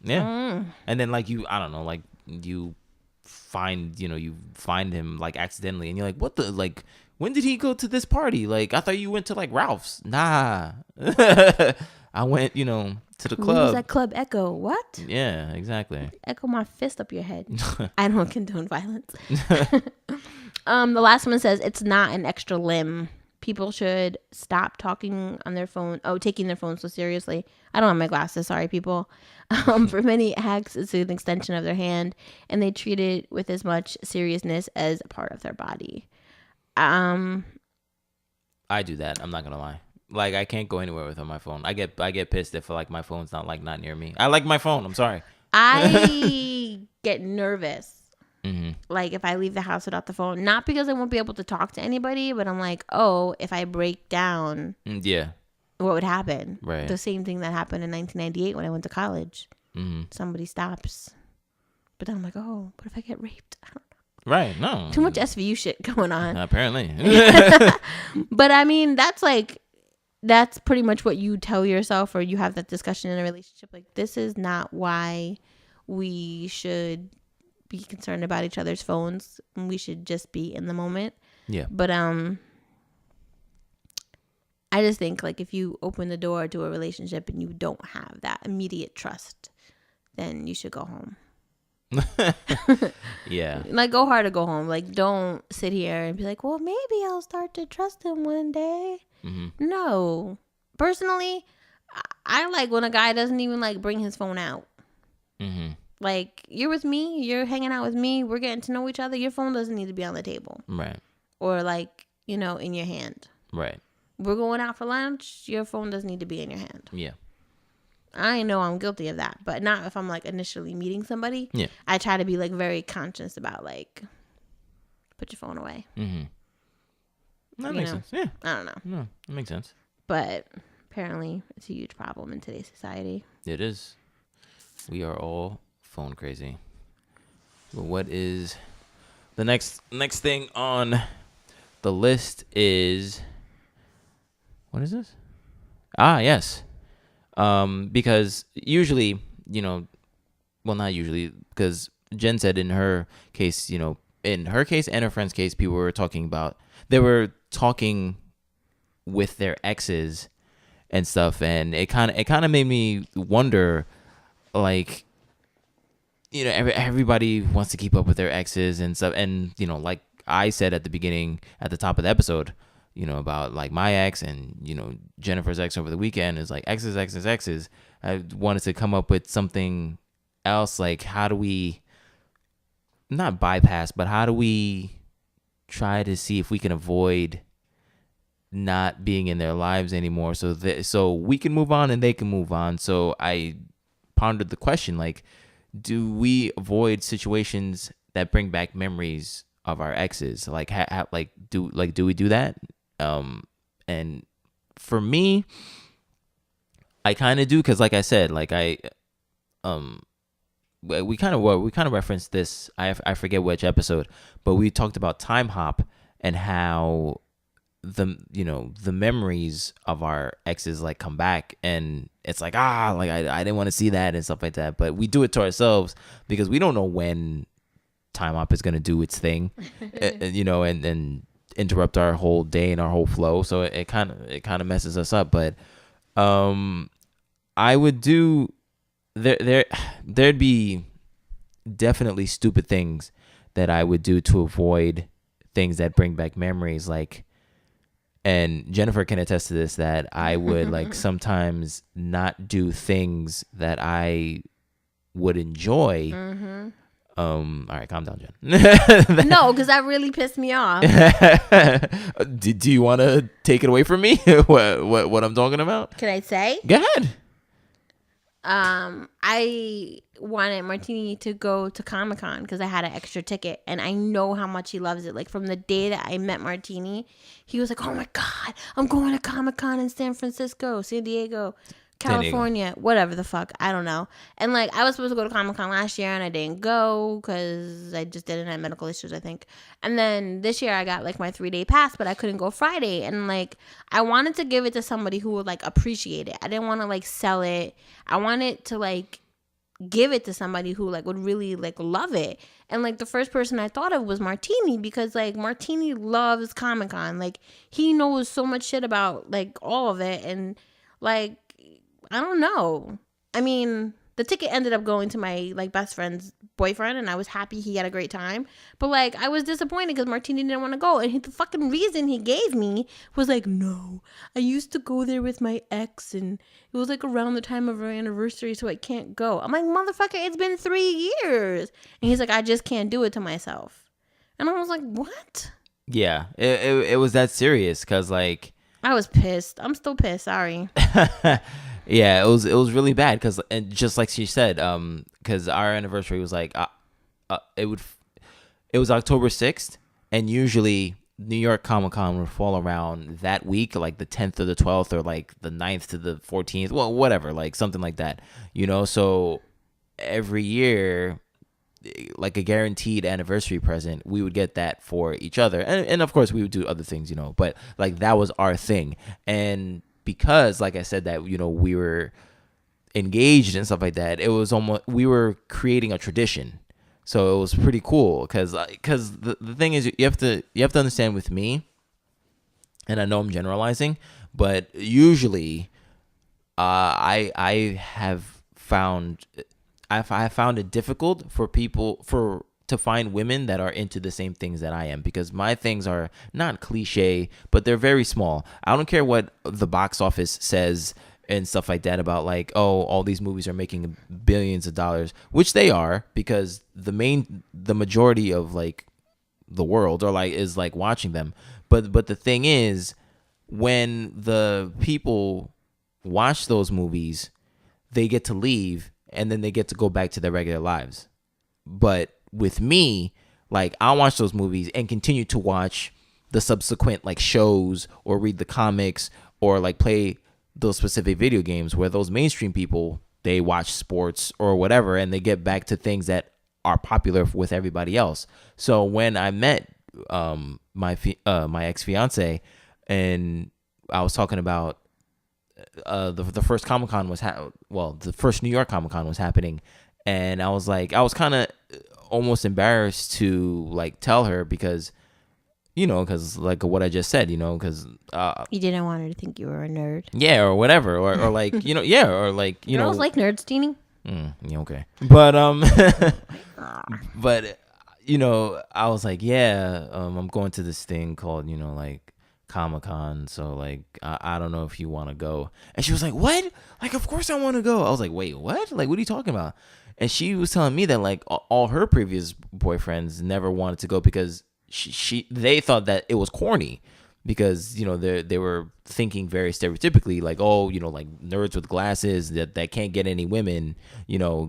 Yeah. And then like I don't know, like you find him like accidentally, and you're like, what the, like, when did he go to this party? Like, I thought you went to like Ralph's. Nah. I went, to the club. When was that Club Echo? What? Yeah, exactly. Echo my fist up your head. I don't condone violence. The last one says it's not an extra limb. People should stop talking on their phone. Oh, taking their phone so seriously. I don't have my glasses. Sorry, people. For many hacks, it's an extension of their hand, and they treat it with as much seriousness as a part of their body. I do that. I'm not gonna lie. Like, I can't go anywhere without my phone. I get pissed if like my phone's not near me. I like my phone. I'm sorry. I get nervous. Mm-hmm. Like, if I leave the house without the phone, not because I won't be able to talk to anybody, but I'm like, oh, if I break down, yeah, what would happen? Right. The same thing that happened in 1998 when I went to college. Mm-hmm. Somebody stops, but then I'm like, oh, what if I get raped? I don't know. Right. No. Too much SVU shit going on. Apparently. But I mean, that's pretty much what you tell yourself, or you have that discussion in a relationship. Like, this is not why we should be concerned about each other's phones. We should just be in the moment. Yeah. But I just think, like, if you open the door to a relationship and you don't have that immediate trust, then you should go home. Yeah. Like, go hard or go home. Like, don't sit here and be like, well, maybe I'll start to trust him one day. Mm-hmm. No. Personally, I like when a guy doesn't even like bring his phone out. Mm-hmm. Like, you're with me, you're hanging out with me, we're getting to know each other. Your phone doesn't need to be on the table. Right. Or like, in your hand. Right. We're going out for lunch, your phone doesn't need to be in your hand. Yeah. I know I'm guilty of that, but not if I'm like initially meeting somebody. Yeah. I try to be like very conscious about like, put your phone away. Mm-hmm. That makes sense. Yeah. I don't know. No, that makes sense. But apparently it's a huge problem in today's society. It is. We are all phone crazy. But what is the next thing on the list is, what is this? Yes. Because usually, well, not usually, because Jen said in her case, in her case and her friend's case, they were talking with their exes and stuff, and it kind of made me wonder, like, everybody wants to keep up with their exes and stuff, and like I said at the top of the episode, about like my ex and Jennifer's ex over the weekend is like exes. I wanted to come up with something else, like, how do we not bypass, but how do we try to see if we can avoid not being in their lives anymore, so we can move on and they can move on. So I pondered the question, like, do we avoid situations that bring back memories of our exes? Like, do we do that? And for me, I kind of do, because like I said, like we kind of referenced this. I forget which episode, but we talked about time hop and how the memories of our exes like come back, and it's like, like I didn't want to see that and stuff like that. But we do it to ourselves because we don't know when time hop is gonna do its thing, and interrupt our whole day and our whole flow. So it kind of messes us up. But I would do there'd be definitely stupid things that I would do to avoid things that bring back memories, like, and Jennifer can attest to this, that I would like sometimes not do things that I would enjoy. Mm-hmm. All right, calm down, Jen. No, because that really pissed me off. Do you want to take it away from me? what I'm talking about? Can I say? Go ahead. I wanted Martini to go to Comic-Con because I had an extra ticket, and I know how much he loves it. Like, from the day that I met Martini, he was like, oh my God, I'm going to Comic-Con in San Francisco, San Diego, California, whatever the fuck, I don't know. And like, I was supposed to go to Comic-Con last year and I didn't go because I just didn't have medical issues, I think. And then this year I got like my 3-day pass, but I couldn't go Friday. And like, I wanted to give it to somebody who would like appreciate it. I didn't want to like sell it. I wanted to like give it to somebody who like would really like love it. And like the first person I thought of was Martini, because like Martini loves Comic-Con. Like he knows so much shit about like all of it. And like, I don't know. I mean, the ticket ended up going to my like best friend's boyfriend, and I was happy he had a great time. But like, I was disappointed because Martini didn't want to go, and the fucking reason he gave me was like, no, I used to go there with my ex, and it was like around the time of our anniversary, so I can't go. I'm like, motherfucker, it's been 3 years, and he's like, I just can't do it to myself, and I was like, what? Yeah, it was that serious because like I was pissed. I'm still pissed. Sorry. yeah, it was really bad because, and just like she said, because our anniversary was like it was October 6th, and usually New York Comic-Con would fall around that week, like the 10th or the 12th, or like the 9th to the 14th, well, whatever, like something like that, so every year, like a guaranteed anniversary present, we would get that for each other, and of course we would do other things, but like that was our thing. And because like I said that we were engaged and stuff like that, it was almost, we were creating a tradition, so it was pretty cool because the thing is, you have to understand with me, and I know I'm generalizing, but usually I have found it difficult for people to find women that are into the same things that I am, because my things are not cliche, but they're very small. I don't care what the box office says and stuff like that about like, oh, all these movies are making billions of dollars, which they are, because the majority of like the world is like watching them. But the thing is, when the people watch those movies, they get to leave and then they get to go back to their regular lives. But with me, like, I'll watch those movies and continue to watch the subsequent like shows or read the comics or like play those specific video games, where those mainstream people, they watch sports or whatever and they get back to things that are popular with everybody else. So when I met my ex-fiance, and I was talking about the first Comic-Con was the first New York Comic-Con was happening, and I was kind of almost embarrassed to like tell her, because because like what I just said, because you didn't want her to think you were a nerd. Yeah, or whatever, or like yeah, or like girls like nerds, Teeny. Yeah, okay, but but I was like, yeah, I'm going to this thing called like Comic-Con, so like I don't know if you want to go. And she was like, what? Like, of course I want to go. I was like, wait, what? Like, what are you talking about? And she was telling me that like all her previous boyfriends never wanted to go because they thought that it was corny, because they were thinking very stereotypically, like, oh, like nerds with glasses that can't get any women,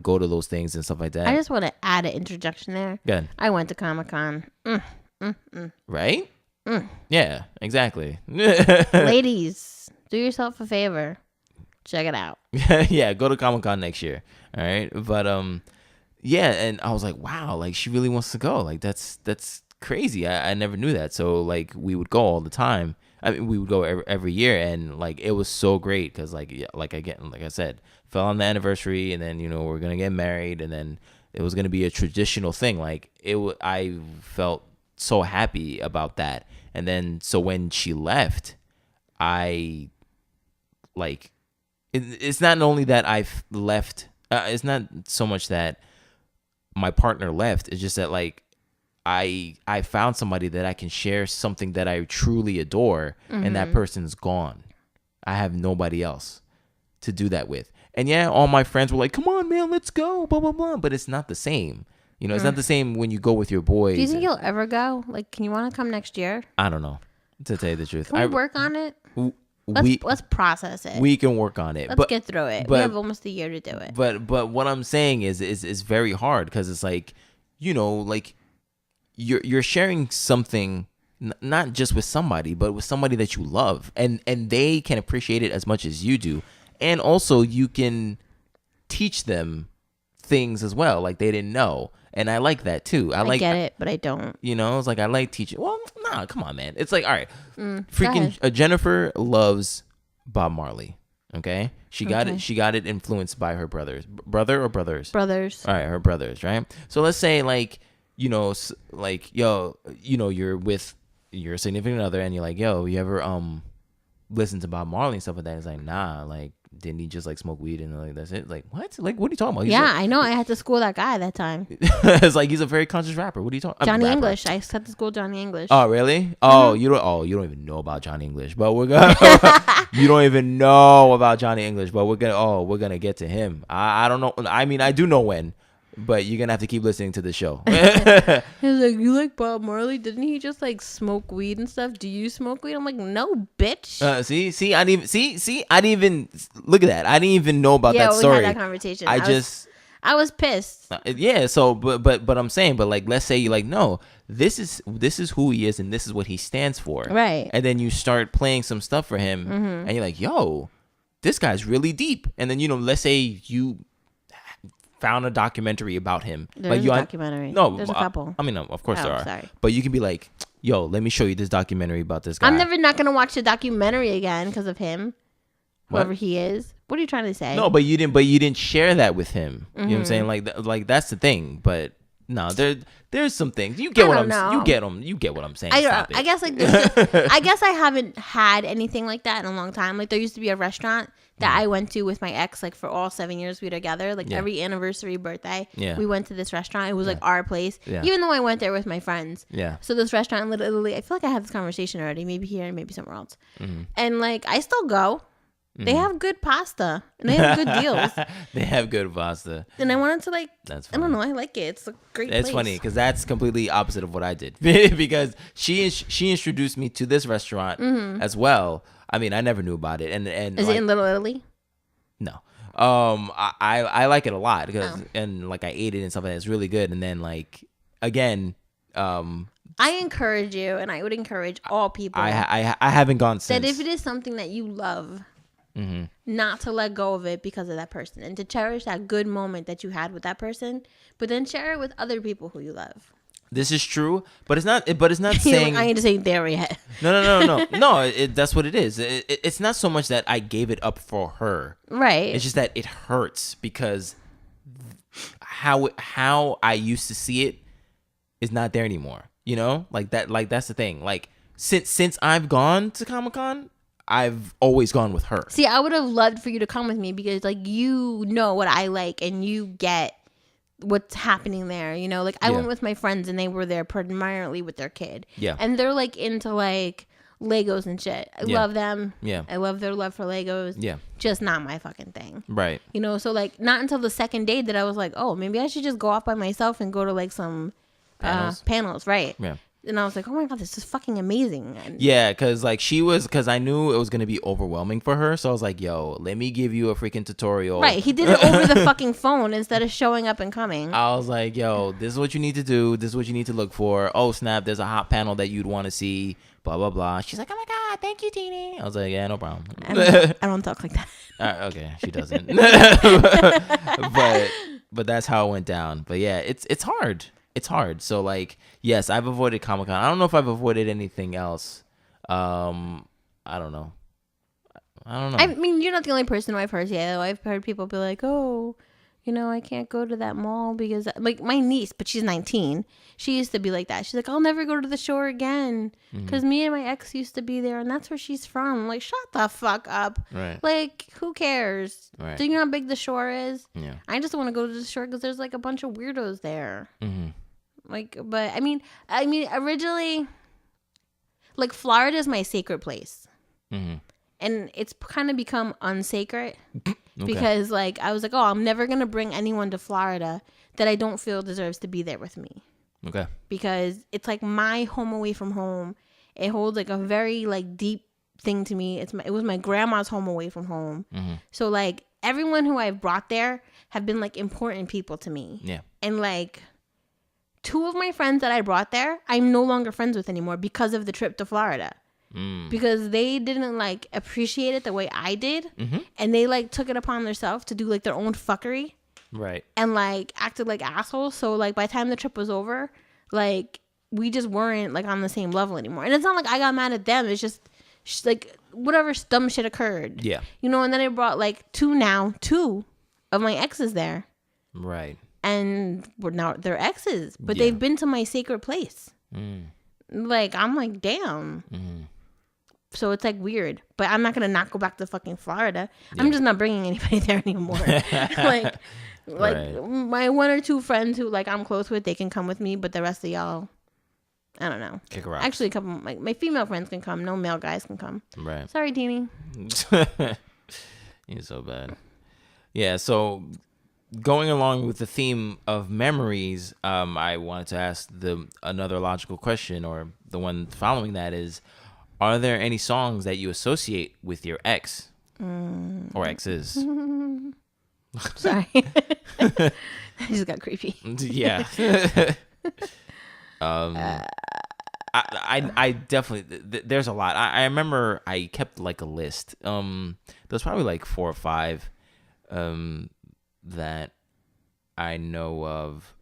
go to those things and stuff like that. I just want to add an interjection there. Good. I went to Comic-Con. Right? Yeah, exactly. Ladies, do yourself a favor. Check it out. Yeah, go to Comic-Con next year. All right. But yeah, and I was like, wow, like she really wants to go. Like that's crazy. I never knew that. So like we would go all the time. I mean, we would go every year, and like it was so great because like I said, fell on the anniversary, and then we're gonna get married, and then it was gonna be a traditional thing. Like I felt so happy about that. And then so when she left, I like it's not only that I've left. It's not so much that my partner left. It's just that like I found somebody that I can share something that I truly adore, and that person's gone. I have nobody else to do that with. And yeah, all my friends were like, "Come on, man, let's go," blah blah blah. But it's not the same. It's not the same when you go with your boys. Do you think you'll ever go? Like, can you want to come next year? I don't know, to tell you the truth. Can we work on it? Let's process it. We can work on it. Let's get through it. We have almost a year to do it. But what I'm saying is very hard, because it's like, like you're sharing something not just with somebody, but with somebody that you love, and they can appreciate it as much as you do, and also you can teach them things as well, like they didn't know. And I like that too. I get it, but I don't. It's like I like teaching. Well, nah, come on, man. It's like, all right, freaking Jennifer loves Bob Marley. Okay, she got it influenced by her brothers. Brother or brothers? Brothers. All right, her brothers, right? So let's say like, like, yo, you're with your significant other and you're like, yo, you ever listen to Bob Marley and stuff like that? It's like, nah, like, didn't he just like smoke weed and like that's it? Like, what? Like, what are you talking about? He's I know. I had to school that guy that time. It's like he's a very conscious rapper. What are you talking? Johnny English. I had to school Johnny English. Oh, really? Oh, you don't even know about Johnny English, but we're gonna. You don't even know about Johnny English, but we're gonna get to him. I don't know. I mean, I do know when, but you're gonna have to keep listening to the show. He was like, "You like Bob Marley? Didn't he just like smoke weed and stuff? Do you smoke weed?" I'm like, "No, bitch." See, I didn't even look at that. I didn't even know about that story. We had that conversation. I was pissed. Yeah. So, but I'm saying, but like, let's say you like, no, this is who he is and this is what he stands for. Right. And then you start playing some stuff for him, and you're like, yo, this guy's really deep. And then let's say you found a documentary about him. There's a documentary. No, there's a couple. I mean, of course there are. Sorry. But you can be like, yo, let me show you this documentary about this guy. I'm never not gonna watch the documentary again because of him, whoever he is. What are you trying to say? No, but you didn't share that with him. You know what I'm saying? Like that's the thing. But no, there's some things you get what I'm saying. You get what I'm saying. I guess like I guess I haven't had anything like that in a long time. Like there used to be a restaurant that I went to with my ex, like for all 7 years we were together. Like every anniversary, birthday, we went to this restaurant. It was like our place, even though I went there with my friends. Yeah. So this restaurant, literally, I feel like I had this conversation already, maybe here, maybe somewhere else. And like I still go. They have good pasta and they have good deals. They have good pasta. And I wanted to like, that's funny. I don't know, I like it. It's a great place. It's funny because that's completely opposite of what I did. Because she introduced me to this restaurant as well. I mean, I never knew about it. And is it in Little Italy? No. I like it a lot because and like I ate it and stuff like that. It's really good. And then like again, I encourage you, and I would encourage all people. I haven't gone since. That if it is something that you love, not to let go of it because of that person, and to cherish that good moment that you had with that person, but then share it with other people who you love. This is true, but it's not. But it's not saying I ain't saying there yet. No. That's what it is. It's not so much that I gave it up for her. Right. It's just that it hurts because how I used to see it is not there anymore. You know, like that. Like that's the thing. Like since I've gone to Comic-Con, I've always gone with her. See, I would have loved for you to come with me because like you know what I like and you get what's happening there, you know? Like I went with my friends and they were there primarily with their kid. Yeah. And they're like into like Legos and shit. I love them. Yeah. I love their love for Legos. Yeah. Just not my fucking thing. Right. You know, so like not until the second date that I was like, oh, maybe I should just go off by myself and go to like some panels. Right. Yeah. And I was like, oh my God, this is fucking amazing. Yeah, because I knew it was going to be overwhelming for her. So I was like, yo, let me give you a freaking tutorial. Right. He did it over the fucking phone instead of showing up and coming. I was like, yo, this is what you need to do. This is what you need to look for. Oh, snap. There's a hot panel that you'd want to see. Blah, blah, blah. She's like, oh my God, thank you, Teeny. I was like, yeah, no problem. I don't talk like that. Okay, she doesn't. but that's how it went down. But yeah, it's hard. It's hard. So like, yes, I've avoided Comic-Con. I don't know if I've avoided anything else. I don't know. I mean, you're not the only person who I've heard. Yeah, I've heard people be like, oh, you know, I can't go to that mall because like my niece, but she's 19. She used to be like that. She's like, I'll never go to the shore again because me and my ex used to be there and that's where she's from. I'm like, shut the fuck up. Right. Like, who cares? Right. Do you know how big the shore is? Yeah. I just want to go to the shore because there's like a bunch of weirdos there. Mm-hmm. Like, but I mean, originally, like Florida is my sacred place, and it's kind of become unsacred because, like, I was like, oh, I'm never gonna bring anyone to Florida that I don't feel deserves to be there with me. Okay. Because it's like my home away from home. It holds like a very like deep thing to me. It was my grandma's home away from home. So like everyone who I've brought there have been like important people to me. Yeah. And like. 2 of my friends that I brought there, I'm no longer friends with anymore because of the trip to Florida. Because they didn't like appreciate it the way I did. And they like took it upon themselves to do like their own fuckery. Right. And like acted like assholes. So like by the time the trip was over, like we just weren't like on the same level anymore. And it's not like I got mad at them. It's just like whatever dumb shit occurred. Yeah. You know, and then it brought like two of my exes there. Right. And now they're exes, but Yeah. they've been to my sacred place. Mm. Like, I'm like, damn. Mm-hmm. So it's like weird, but I'm not going to not go back to fucking Florida. Yeah. I'm just not bringing anybody there anymore. like Right. my one or two friends who like I'm close with, they can come with me, but the rest of y'all, I don't know. Kick her out. Actually, a couple my female friends can come. No male guys can come. Right. Sorry, Teeny. You're so bad. Yeah. So going along with the theme of memories, I wanted to ask another logical question, or the one following that is, are there any songs that you associate with your ex or exes? Sorry. I just got creepy. Yeah. I definitely there's a lot. I remember I kept like a list. There's probably like 4 or 5 that I know of.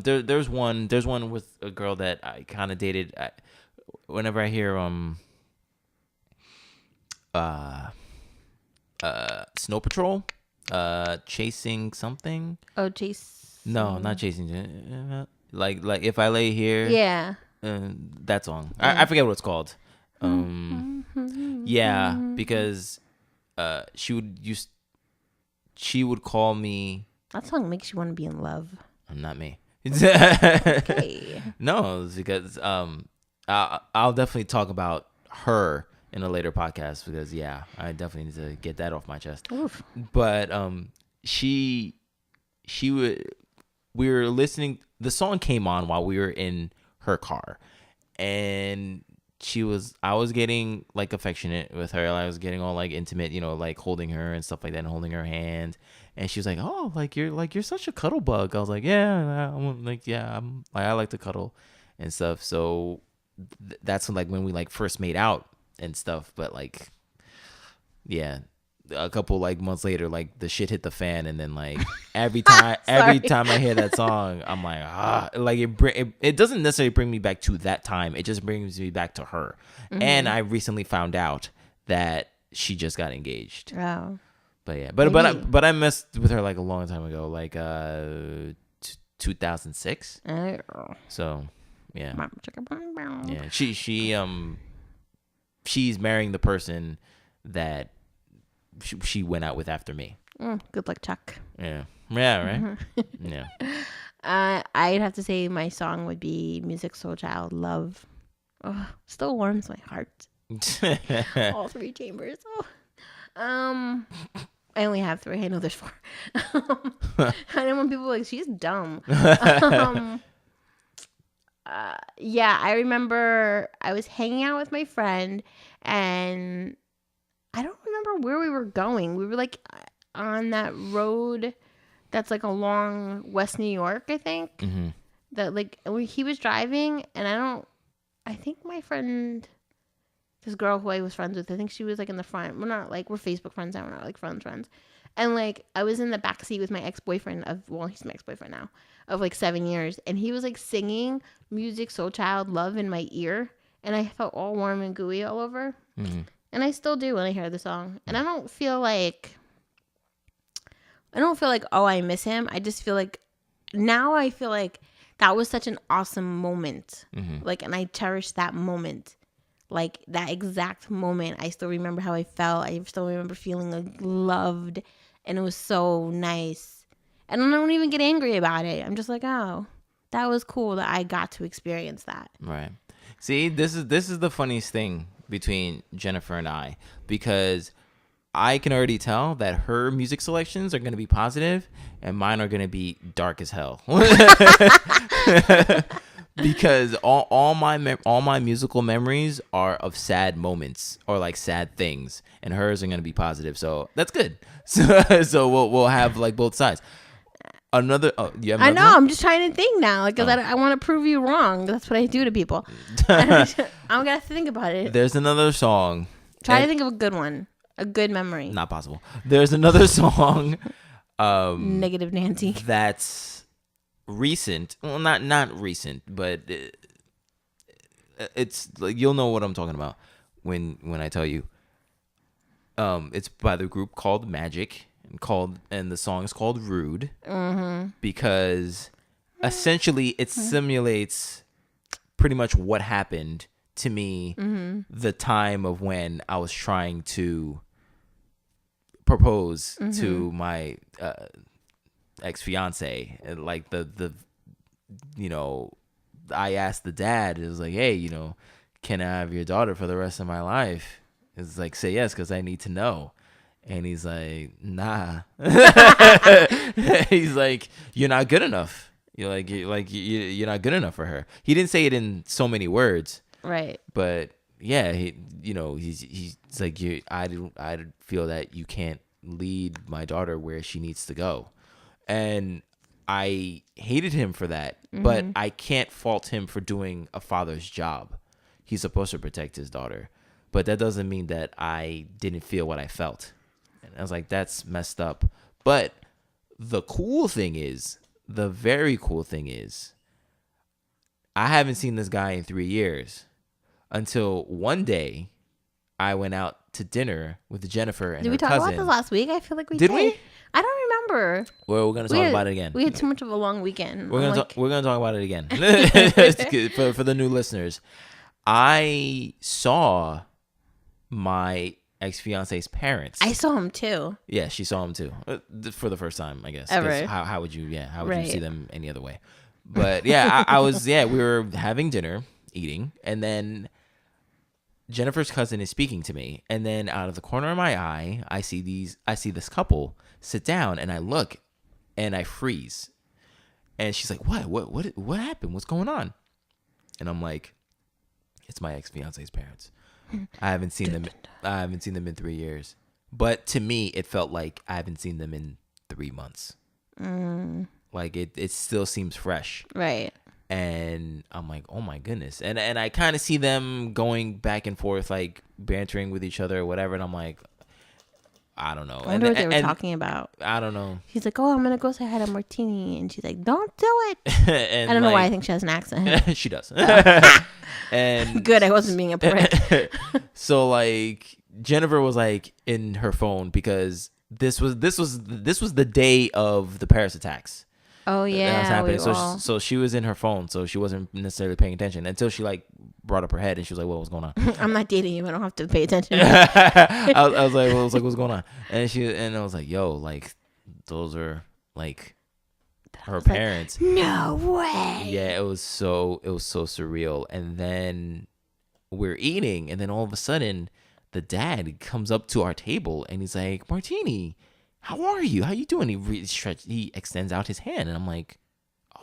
There's one with a girl that I kind of dated. Whenever I hear Snow Patrol, chasing something. Oh, Chase. No, not chasing. Like if I lay here. Yeah. That song. I forget what it's called. Yeah, because she would call me. That song makes you want to be in love. Not me. Okay. No, it's because I'll definitely talk about her in a later podcast, because I definitely need to get that off my chest. Oof. But she would. We were listening. The song came on while we were in her car, and I was getting like affectionate with her. I was getting all like intimate, like holding her and stuff like that, and holding her hand. And she was like, "Oh, you're such a cuddle bug." I was like, "Yeah, I'm like, I like to cuddle and stuff." So that's when we like first made out and stuff. But like, yeah, a couple like months later, like the shit hit the fan, and then like every time I hear that song, I'm like, like it doesn't necessarily bring me back to that time. It just brings me back to her. Mm-hmm. And I recently found out that she just got engaged. Wow. But yeah, but I messed with her like a long time ago, like 2006. So yeah, she's marrying the person that she went out with after me. Good luck, Chuck. Yeah, right. Yeah. I'd have to say my song would be Music Soul Child, Love. Oh, still warms my heart. All 3 chambers. Oh. I only have 3. I know there's 4. I know when people are like, she's dumb. Yeah, I remember I was hanging out with my friend, and I don't remember where we were going. We were like on that road that's like along West New York, I think. Mm-hmm. That like he was driving, and I think my friend, this girl who I was friends with, I think she was like in the front. We're not like, we're Facebook friends now. We're not like friends. And like I was in the backseat with my ex-boyfriend he's my ex-boyfriend now, of like 7 years. And he was like singing Music Soul Child, Love in my ear. And I felt all warm and gooey all over. Mm-hmm. And I still do when I hear the song. And I don't feel like, oh, I miss him. I just feel like now I feel like that was such an awesome moment. Mm-hmm. Like, and I cherish that moment. Like that exact moment. I still remember how I felt. I still remember feeling like loved, and it was so nice. And I don't even get angry about it. I'm just like, oh, that was cool that I got to experience that. Right. See, this is the funniest thing between Jennifer and I, because I can already tell that her music selections are going to be positive and mine are going to be dark as hell. Because all my musical memories are of sad moments or like sad things, and hers are going to be positive. So that's good. So we'll have like both sides. You have another I know. One? I'm just trying to think now, because I want to prove you wrong. That's what I do to people. I'm gonna have to think about it. There's another song. Try to think of a good one, a good memory. Not possible. There's another song. Negative Nancy. That's recent. Well, not recent, but it's like you'll know what I'm talking about when I tell you. It's by the group called Magic and the song is called Rude because essentially it simulates pretty much what happened to me the time of when I was trying to propose to my ex-fiance. Like the I asked the dad, it was like, hey, can I have your daughter for the rest of my life? It's like, say yes, because I need to know. And he's like, nah. He's like, you're not good enough. You're not good enough for her. He didn't say it in so many words. Right. But yeah, he's like, I feel that you can't lead my daughter where she needs to go. And I hated him for that, but I can't fault him for doing a father's job. He's supposed to protect his daughter, but that doesn't mean that I didn't feel what I felt. And I was like, that's messed up. But the very cool thing is, I haven't seen this guy in 3 years until one day I went out to dinner with Jennifer and her cousin. Did we talk about this last week? I feel like we did. Did we? I don't remember. Well, we're gonna talk about it again. We had too much of a long weekend. We're gonna talk about it again for the new listeners. I saw my ex-fiance's parents. I saw him too. Yeah, she saw him too for the first time, I guess. Ever? How would you? Yeah, how would you see them any other way? But yeah, I was. Yeah, we were having dinner, eating, and then Jennifer's cousin is speaking to me, and then out of the corner of my eye, I see this couple sit down, and I look, and I freeze, and she's like, "What happened? What's going on?" And I'm like, "It's my ex-fiance's parents. I haven't seen them. I haven't seen them in 3 years, but to me, it felt like I haven't seen them in 3 months. Like it still seems fresh, right?" And I'm like, oh my goodness. And I kind of see them going back and forth, like bantering with each other or whatever. And I'm like, I don't know. I wonder what they were talking about. I don't know. He's like, oh, I'm going to go say hi to Martini. And she's like, don't do it. I don't know why I think she has an accent. She does. And good. I wasn't being a prick. So like Jennifer was like in her phone because this was the day of the Paris attacks. Oh yeah, that was happening. So she was in her phone, so she wasn't necessarily paying attention until she like brought up her head and she was like, "What was going on?" I'm not dating you. I don't have to pay attention. I was like, "What's going on?" And I was like, "Yo, like those are like her parents." Like, no way. Yeah, it was so surreal. And then we're eating, and then all of a sudden, the dad comes up to our table and he's like, "Martini, how are you? How you doing?" He extends out his hand, and I'm like,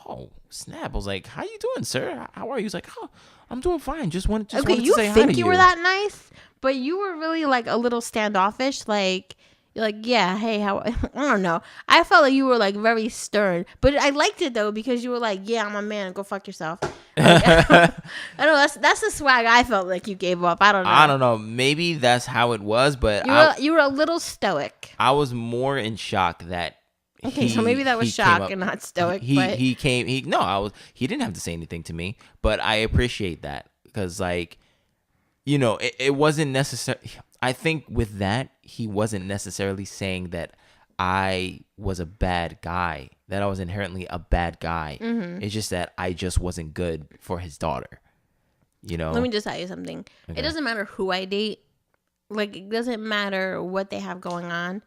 "Oh snap!" I was like, "How you doing, sir? How are you?" He's like, "Oh, I'm doing fine. Just wanted to say hi to you." Okay, you think you were that nice, but you were really like a little standoffish. Like you're like, "Yeah, hey, how?" I don't know. I felt like you were like very stern, but I liked it though because you were like, "Yeah, I'm a man. Go fuck yourself." Like, I don't know. That's the swag I felt like you gave up. I don't know. Maybe that's how it was, but you were a little stoic. I was more in shock that. Okay, so maybe that was shock and not stoic. He didn't have to say anything to me, but I appreciate that because like, it wasn't necessary. I think with that, he wasn't necessarily saying that I was a bad guy, that I was inherently a bad guy. Mm-hmm. It's just that I just wasn't good for his daughter. Let me just tell you something. Okay. It doesn't matter who I date. Like, it doesn't matter what they have going on.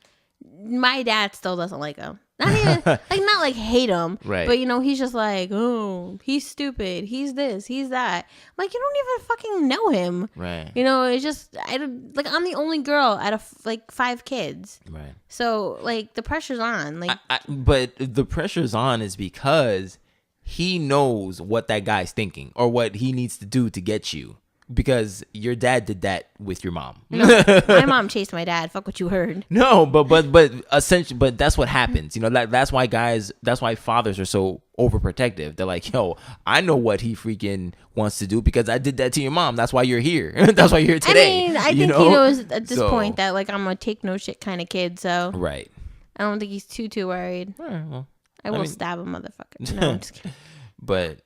My dad still doesn't like him. Not even not like hate him, right? But he's just like, oh, he's stupid. He's this. He's that. Like, you don't even fucking know him, right? It's just I'm the only girl out of like 5 kids, right? So like the pressure's on. Like, but the pressure's on is because he knows what that guy's thinking or what he needs to do to get you. Because your dad did that with your mom. No, my mom chased my dad. Fuck what you heard. No, but essentially, but that's what happens. That's why fathers are so overprotective. They're like, yo, I know what he freaking wants to do because I did that to your mom. That's why you're here. That's why you're here today. I mean, I think he knows at this point that like I'm a take no shit kind of kid. So right. I don't think he's too worried. Well, I will stab a motherfucker. No, I'm just kidding. But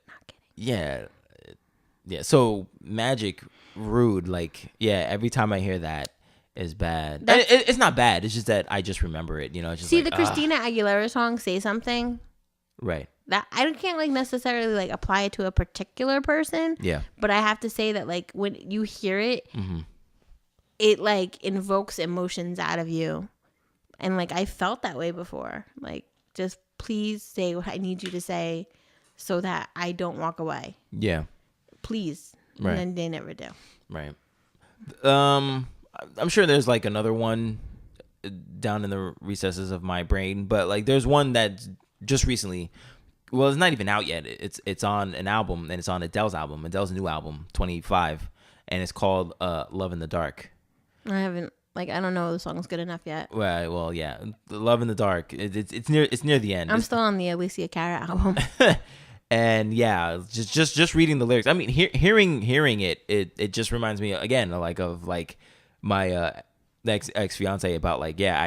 yeah. Yeah. So Magic, Rude, like, yeah, every time I hear that is bad. It's not bad. It's just that I just remember it, you know. It's just See, like, the Christina Aguilera song, Say Something, right. that I can't like necessarily like apply it to a particular person. Yeah. But I have to say that like when you hear it, Mm-hmm. it like invokes emotions out of you. And like I felt that way before. Like, just please say what I need you to say so that I don't walk away. Yeah. Please. Right. And then they never do. Right. I'm sure there's like another one down in the recesses of my brain, but like there's one that just recently, well, it's not even out yet. It's on an album, and it's on Adele's album, Adele's new album, 25, and it's called Love in the Dark. I haven't, like, I don't know if the song's good enough yet. Well, yeah, Love in the Dark. It's near the end. I'm still on the Alicia Cara album. And yeah, just reading the lyrics. I mean, hearing it just reminds me again like of like my ex fiance about like, yeah,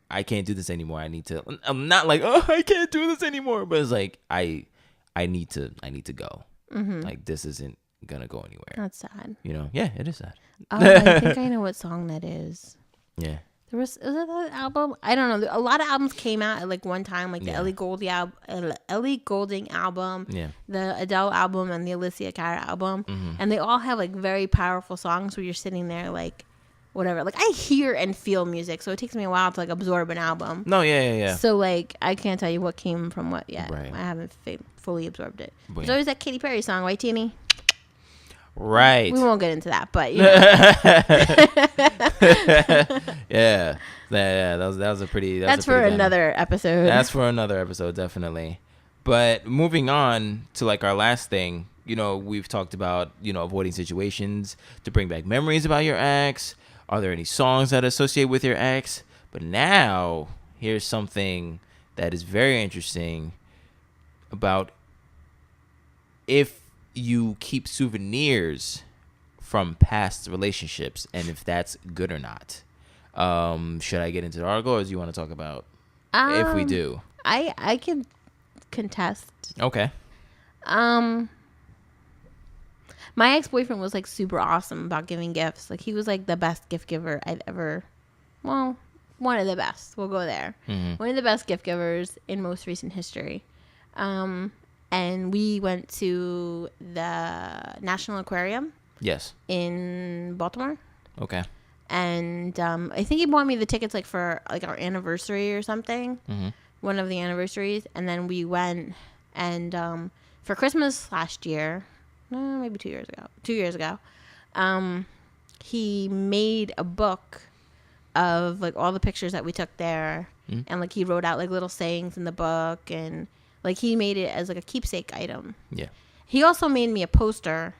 I can't do this anymore. I need to. I'm not like, oh, I can't do this anymore, but it's like I need to go. Mm-hmm. Like, this isn't gonna go anywhere. That's sad. You know? Yeah, it is sad. Oh, I think I know what song that is. Yeah. Was it that album? I don't know. A lot of albums came out at like one time, like the Ellie Goulding album, the Adele album, and the Alicia Cara album, and they all have like very powerful songs where you're sitting there like, whatever. Like, I hear and feel music, so it takes me a while to like absorb an album. No, yeah. So like, I can't tell you what came from what yet. Right. I haven't fully absorbed it. Right. There's always that Katy Perry song, right, Teeny? Right. We won't get into that, but you know. yeah. That was a pretty. That's for another episode. That's for another episode, definitely. But moving on to like our last thing, you know, we've talked about, you know, avoiding situations to bring back memories about your ex. Are there any songs that associate with your ex? But now here's something that is very interesting about if you keep souvenirs from past relationships and if that's good or not. Should I get into the article, or do you want to talk about if we do? I can contest. Okay. My ex-boyfriend was like super awesome about giving gifts. Like, he was like the best gift giver I've ever, well, one of the best. We'll go there. Mm-hmm. One of the best gift givers in most recent history. And we went to the National Aquarium. Yes. In Baltimore. Okay. And I think he bought me the tickets like for like our anniversary or something. Mm-hmm. One of the anniversaries. And then we went and for Christmas last year, maybe 2 years ago, he made a book of like all the pictures that we took there. Mm-hmm. And like he wrote out like little sayings in the book, and like he made it as like a keepsake item. Yeah. He also made me a poster.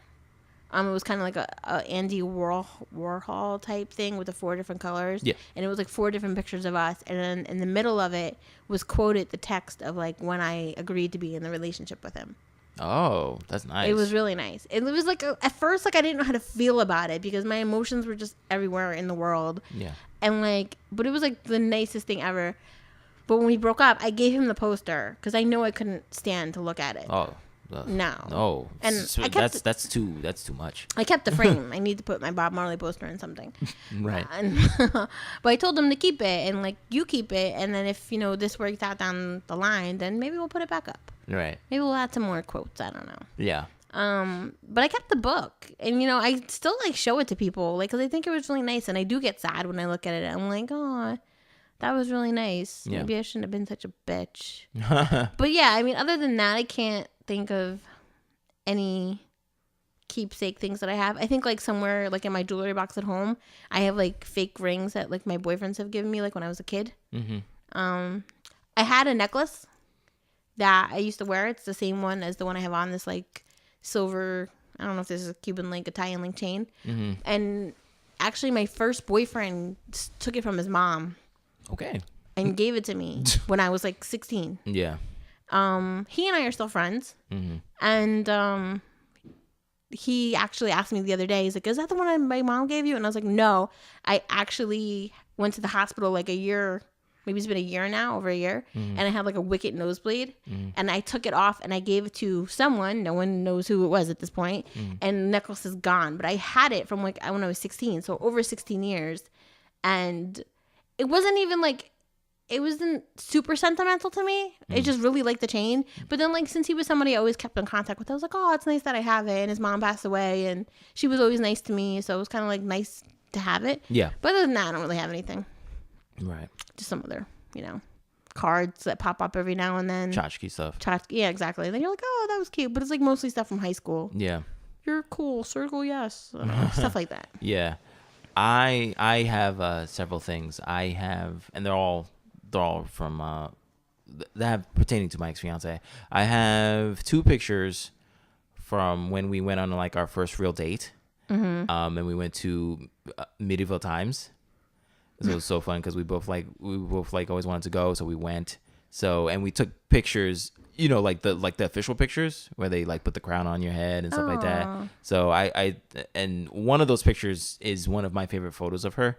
It was kind of like a Andy Warhol type thing with the 4 different colors. Yeah. And it was like 4 different pictures of us. And then in the middle of it was quoted the text of like when I agreed to be in the relationship with him. Oh, that's nice. It was really nice. It was like, at first, like I didn't know how to feel about it because my emotions were just everywhere in the world. Yeah. And like, but it was like the nicest thing ever. But when we broke up, I gave him the poster because I know I couldn't stand to look at it. Oh. No. And so that's too much. I kept the frame. I need to put my Bob Marley poster in something. Right. But I told him to keep it, and like you keep it, and then if this works out down the line, then maybe we'll put it back up. Right. Maybe we'll add some more quotes. I don't know. Yeah. But I kept the book, and I still like show it to people, like, because I think it was really nice, and I do get sad when I look at it. I'm like, oh, that was really nice. Yeah. Maybe I shouldn't have been such a bitch. But yeah, I mean, other than that, I can't think of any keepsake things that I have. I think like somewhere like in my jewelry box at home, I have like fake rings that like my boyfriends have given me like when I was a kid. Mm-hmm. I had a necklace that I used to wear. It's the same one as the one I have on, this like silver, I don't know if this is a Cuban link, Italian link chain. Mm-hmm. And actually my first boyfriend took it from his mom. Okay. And gave it to me when I was like 16. Yeah. He and I are still friends. Mm-hmm. And he actually asked me the other day, he's like, is that the one my mom gave you? And I was like, no, I actually went to the hospital like a year maybe it's been a year now, over a year, and I had like a wicked nosebleed, and I took it off and I gave it to someone. No one knows who it was at this point, and the necklace is gone. But I had it from like when I was 16, so over 16 years, and it wasn't even like. It wasn't super sentimental to me. It just really liked the chain. But then, like, since he was somebody I always kept in contact with, I was like, oh, it's nice that I have it. And his mom passed away, and she was always nice to me. So it was kind of, like, nice to have it. Yeah. But other than that, I don't really have anything. Right. Just some other, cards that pop up every now and then. Tchotchke stuff. Yeah, exactly. And then you're like, oh, that was cute. But it's, like, mostly stuff from high school. Yeah. You're cool. Circle, yes. I don't know, stuff like that. Yeah. I have several things. I have, and they're all from that have pertaining to my ex-fiance. I have 2 pictures from when we went on like our first real date, and we went to medieval times. So it was so fun because we both always wanted to go, so we went. And we took pictures, like the official pictures where they like put the crown on your head and stuff like that. So and one of those pictures is one of my favorite photos of her.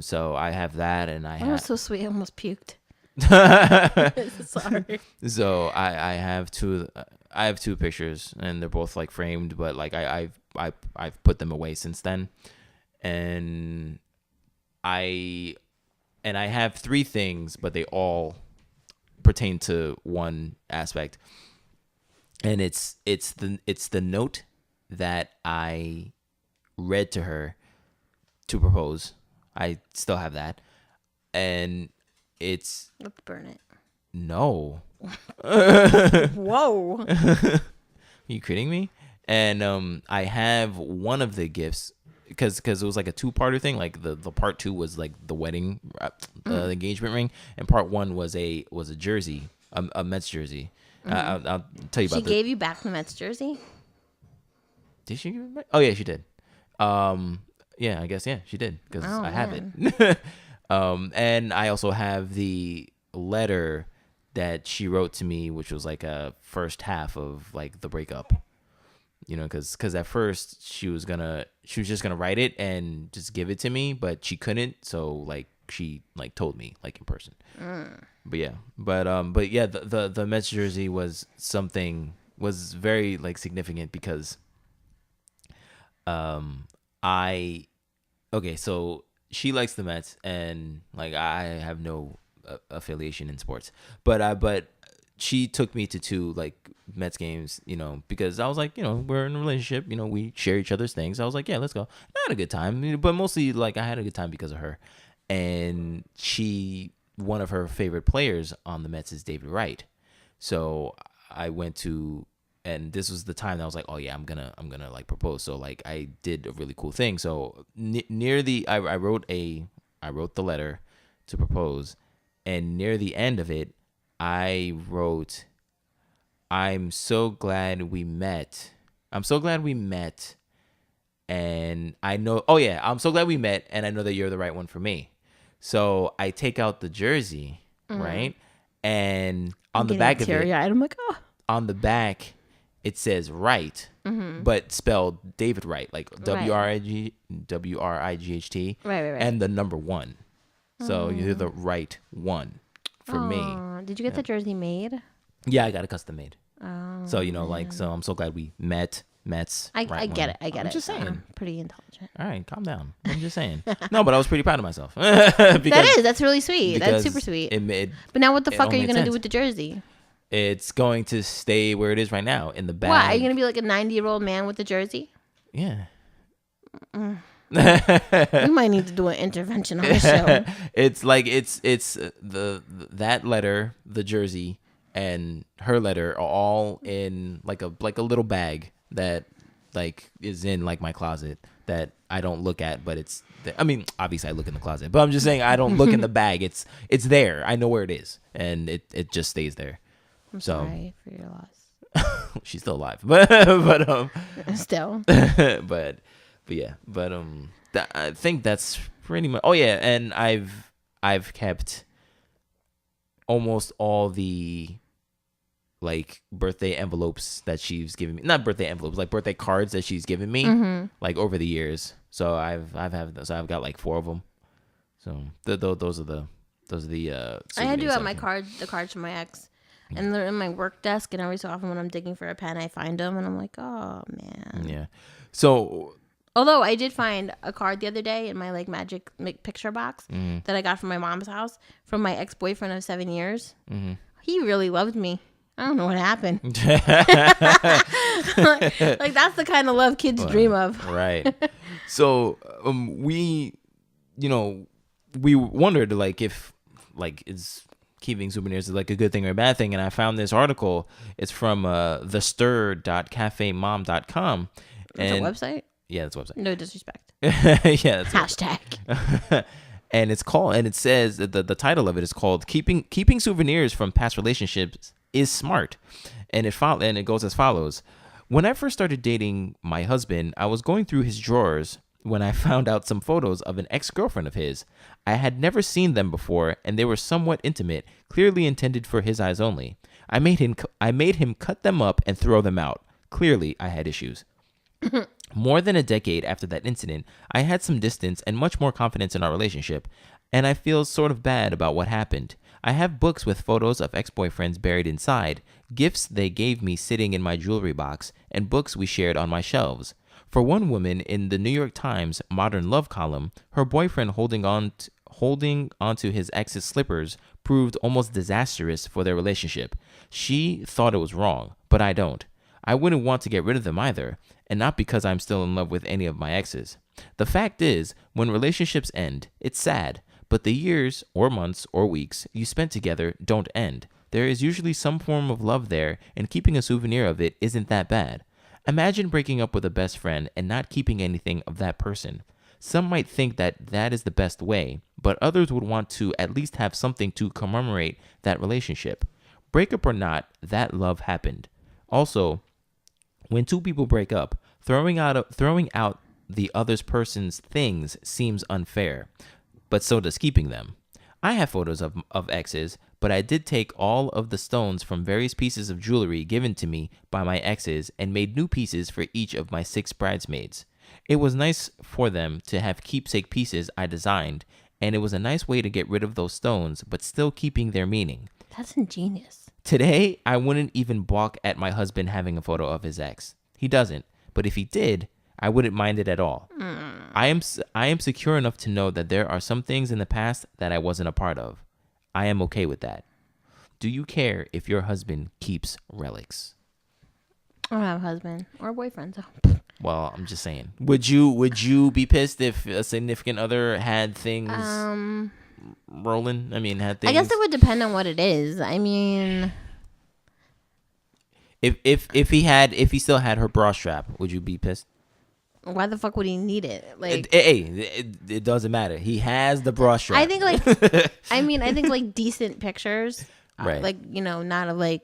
So I have that, and I have so sweet. I almost puked. Sorry. So I have 2. I have 2 pictures, and they're both like framed, but like I've put them away since then, and I have 3 things, but they all pertain to one aspect, and it's the note that I read to her to propose. I still have that, and let's burn it. No. Whoa. Are you kidding me? And I have one of the gifts because it was like a 2-parter thing. Like the part 2 was like the wedding, the engagement ring, and part 1 was a jersey, a Mets jersey. I'll tell you about. She gave you back the Mets jersey. Did she give it back? Oh yeah, she did. Yeah, I guess she did because I have it. And I also have the letter that she wrote to me, which was like a first half of like the breakup. Because at first she was just gonna write it and just give it to me, but she couldn't. So like she like told me like in person. But yeah, the Mets jersey was very like significant because so she likes the Mets, and like I have no affiliation in sports, but she took me to 2 like Mets games, because I was like, we're in a relationship, we share each other's things. I was like, yeah, let's go. I had a good time, but mostly like I had a good time because of her. And one of her favorite players on the Mets is David Wright. So I went to, and this was the time that I was like, oh yeah, I'm gonna like propose. So like I did a really cool thing. So near the, I wrote the letter to propose, and near the end of it, I wrote, I'm so glad we met. I'm so glad we met. And I know, I'm so glad we met, and I know that you're the right one for me. So I take out the jersey, right? And on the back of it, I'm like, oh. On the back, it says Wright, but spelled David Wright, like WRIGHT, right, and the number 1. So you're the right one for me. Did you get the jersey made? Yeah, I got it custom made. So so I'm so glad we met. Mets. I get it. I'm just saying. Pretty intelligent. All right, calm down. I'm just saying. No, but I was pretty proud of myself. That's really sweet. That's super sweet. But now what the fuck are you going to do with the jersey? It's going to stay where it is right now in the bag. Why? Are you going to be like a 90-year-old man with the jersey? Yeah. We might need to do an intervention on the show. It's like it's that letter, the jersey, and her letter are all in like a little bag that like is in like my closet that I don't look at, but it's obviously I look in the closet, but I'm just saying I don't look in the bag. It's there. I know where it is, and it just stays there. I'm sorry for your loss. She's still alive, but still. but yeah, I think that's pretty much. Oh yeah, and I've kept almost all the like birthday envelopes that she's given me. Not birthday envelopes, like birthday cards that she's given me, like over the years. So I've got like 4 of them. So those are Those are the I had to souvenirs have that my I can- cards, the cards from my ex, and they're in my work desk. And every so often, when I'm digging for a pen, I find them, and I'm like, oh man. Yeah. So Although I did find a card the other day in my like magic picture box that I got from my mom's house from my ex boyfriend of 7 years. He really loved me. I don't know what happened. Like that's the kind of love kids dream of. Right. So we, we wondered like if like is keeping souvenirs is like a good thing or a bad thing, and I found this article. It's from thestir.cafemom.com. It's a website. Yeah, that's a website. No disrespect. Yeah, that's Hashtag. and it's called, and it says that the title of it is called keeping souvenirs from past relationships is smart, and it goes as follows. When I first started dating my husband, I was going through his drawers when I found out some photos of an ex-girlfriend of his. I had never seen them before, and they were somewhat intimate, clearly intended for his eyes only. I made him cut them up and throw them out. Clearly, I had issues. More than a decade after that incident, I had some distance and much more confidence in our relationship, and I feel sort of bad about what happened. I have books with photos of ex-boyfriends buried inside, gifts they gave me sitting in my jewelry box, and books we shared on my shelves. For one woman, in the New York Times Modern Love column, her boyfriend holding onto his ex's slippers proved almost disastrous for their relationship. She thought it was wrong, but I don't. I wouldn't want to get rid of them either, and not because I'm still in love with any of my exes. The fact is, when relationships end, it's sad, but the years, or months, or weeks you spent together don't end. There is usually some form of love there, and keeping a souvenir of it isn't that bad. Imagine breaking up with a best friend and not keeping anything of that person. Some might think that that is the best way, but others would want to at least have something to commemorate that relationship. Breakup or not, that love happened. Also, when two people break up, throwing out the other person's things seems unfair, but so does keeping them. I have photos of exes, but I did take all of the stones from various pieces of jewelry given to me by my exes and made new pieces for each of my 6 bridesmaids. It was nice for them to have keepsake pieces I designed, and it was a nice way to get rid of those stones, but still keeping their meaning. That's ingenious. Today, I wouldn't even balk at my husband having a photo of his ex. He doesn't, but if he did, I wouldn't mind it at all. I am secure enough to know that there are some things in the past that I wasn't a part of. I am okay with that. Do you care if your husband keeps relics? I don't have a husband or a boyfriend, so. Well, I'm just saying. Would you be pissed if a significant other had things rolling? I mean, had things. I guess it would depend on what it is. I mean, if he still had her bra strap, would you be pissed? why the fuck would he need it? Like, it doesn't matter. He has the bra strap. I think like decent pictures, Right. like, not of like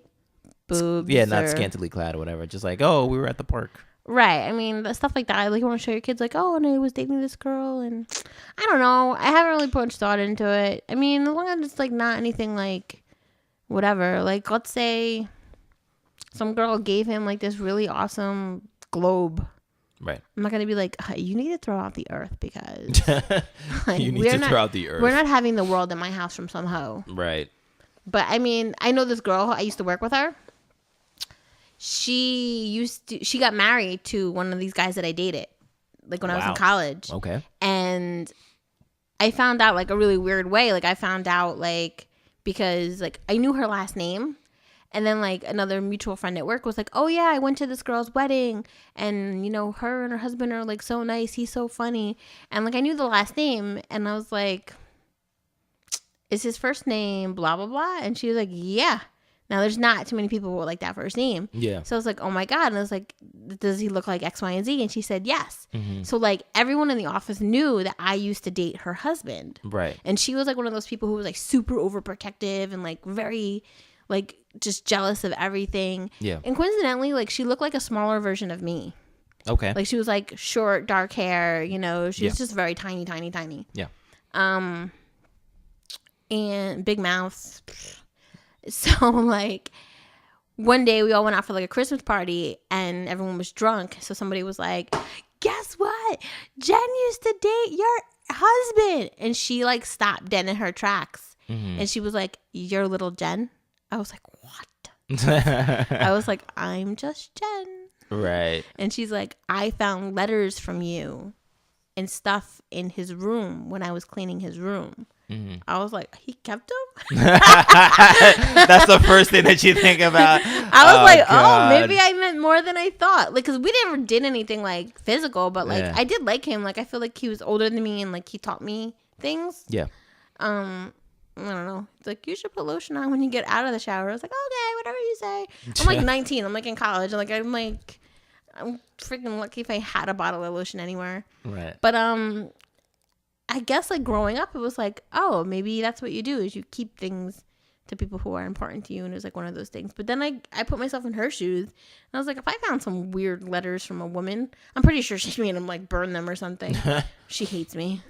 boobs. Yeah, not or, scantily clad or whatever. Just like, oh, we were at the park. Right. I mean, the stuff like that. Like, you want to show your kids, like, oh, and I was dating this girl, and I don't know. I haven't really put much thought into it. I mean, as long as it's like not anything like whatever. Like, let's say some girl gave him like this really awesome globe. Right. I'm not gonna be like, you need to throw out the earth because like, you need to throw out the earth. We're not having the world in my house from some hoe. Right. But I mean, I know this girl. I used to work with her. She got married to one of these guys that I dated, like when I was in college. Okay. And I found out like a really weird way. Like I found out like because like I knew her last name. And then, like, another mutual friend at work was like, oh, yeah, I went to this girl's wedding. And, her and her husband are, like, so nice. He's so funny. And, like, I knew the last name. And I was like, is his first name blah, blah, blah? And she was like, yeah. Now, there's not too many people with, like, that first name. Yeah. So I was like, oh, my God. And I was like, does he look like X, Y, and Z? And she said, yes. Mm-hmm. So, like, everyone in the office knew that I used to date her husband. Right. And she was, like, one of those people who was, like, super overprotective and, like, very... like just jealous of everything. Yeah. And coincidentally, like she looked like a smaller version of me. Okay. Like she was like short, dark hair, she was just very tiny, tiny, tiny. Yeah. And big mouth. So like one day we all went out for like a Christmas party and everyone was drunk. So somebody was like, guess what? Jen used to date your husband. And she like stopped dead in her tracks. And she was like, "You're little Jen." I was like, "What?" I was like, "I'm just Jen." Right. And she's like, "I found letters from you and stuff in his room when I was cleaning his room." I was like, "He kept them?" That's the first thing that you think about. I was like, God. "Oh, maybe I meant more than I thought." Like, cause we never did anything like physical, but like Yeah. I did like him. Like, I feel like he was older than me and like he taught me things. Yeah. I don't know. It's like, you should put lotion on when you get out of the shower. I was like, "Okay, whatever you say." I'm like 19. I'm like in college. I'm freaking lucky if I had a bottle of lotion anywhere. Right. But I guess like growing up, it was like, oh, maybe that's what you do is you keep things to people who are important to you, and it was like one of those things. But then I put myself in her shoes, and I was like, if I found some weird letters from a woman, I'm pretty sure she made him like burn them or something. She hates me.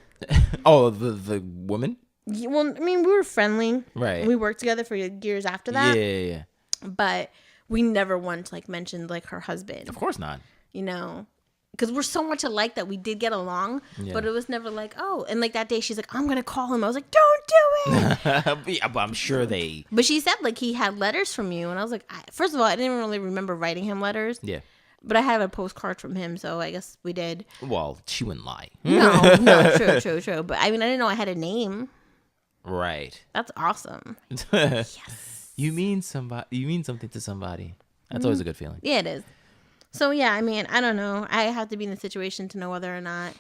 Oh, the woman? Yeah, well, I mean, we were friendly. Right. We worked together for years after that. Yeah. But we never once like mentioned like her husband. Of course not. You know, because we're so much alike that we did get along, but it was never like, oh, and like that day she's like, "I'm gonna call him." I was like, "Don't do it." Yeah, but I'm sure they. But she said like he had letters from you, and I was like, first of all, I didn't really remember writing him letters. Yeah. But I have a postcard from him, so I guess we did. Well, she wouldn't lie. No, true. But I mean, I didn't know I had a name. Right. That's awesome. Yes. You mean something to somebody. That's always a good feeling. Yeah, it is. So yeah, I mean, I don't know. I have to be in the situation to know whether or not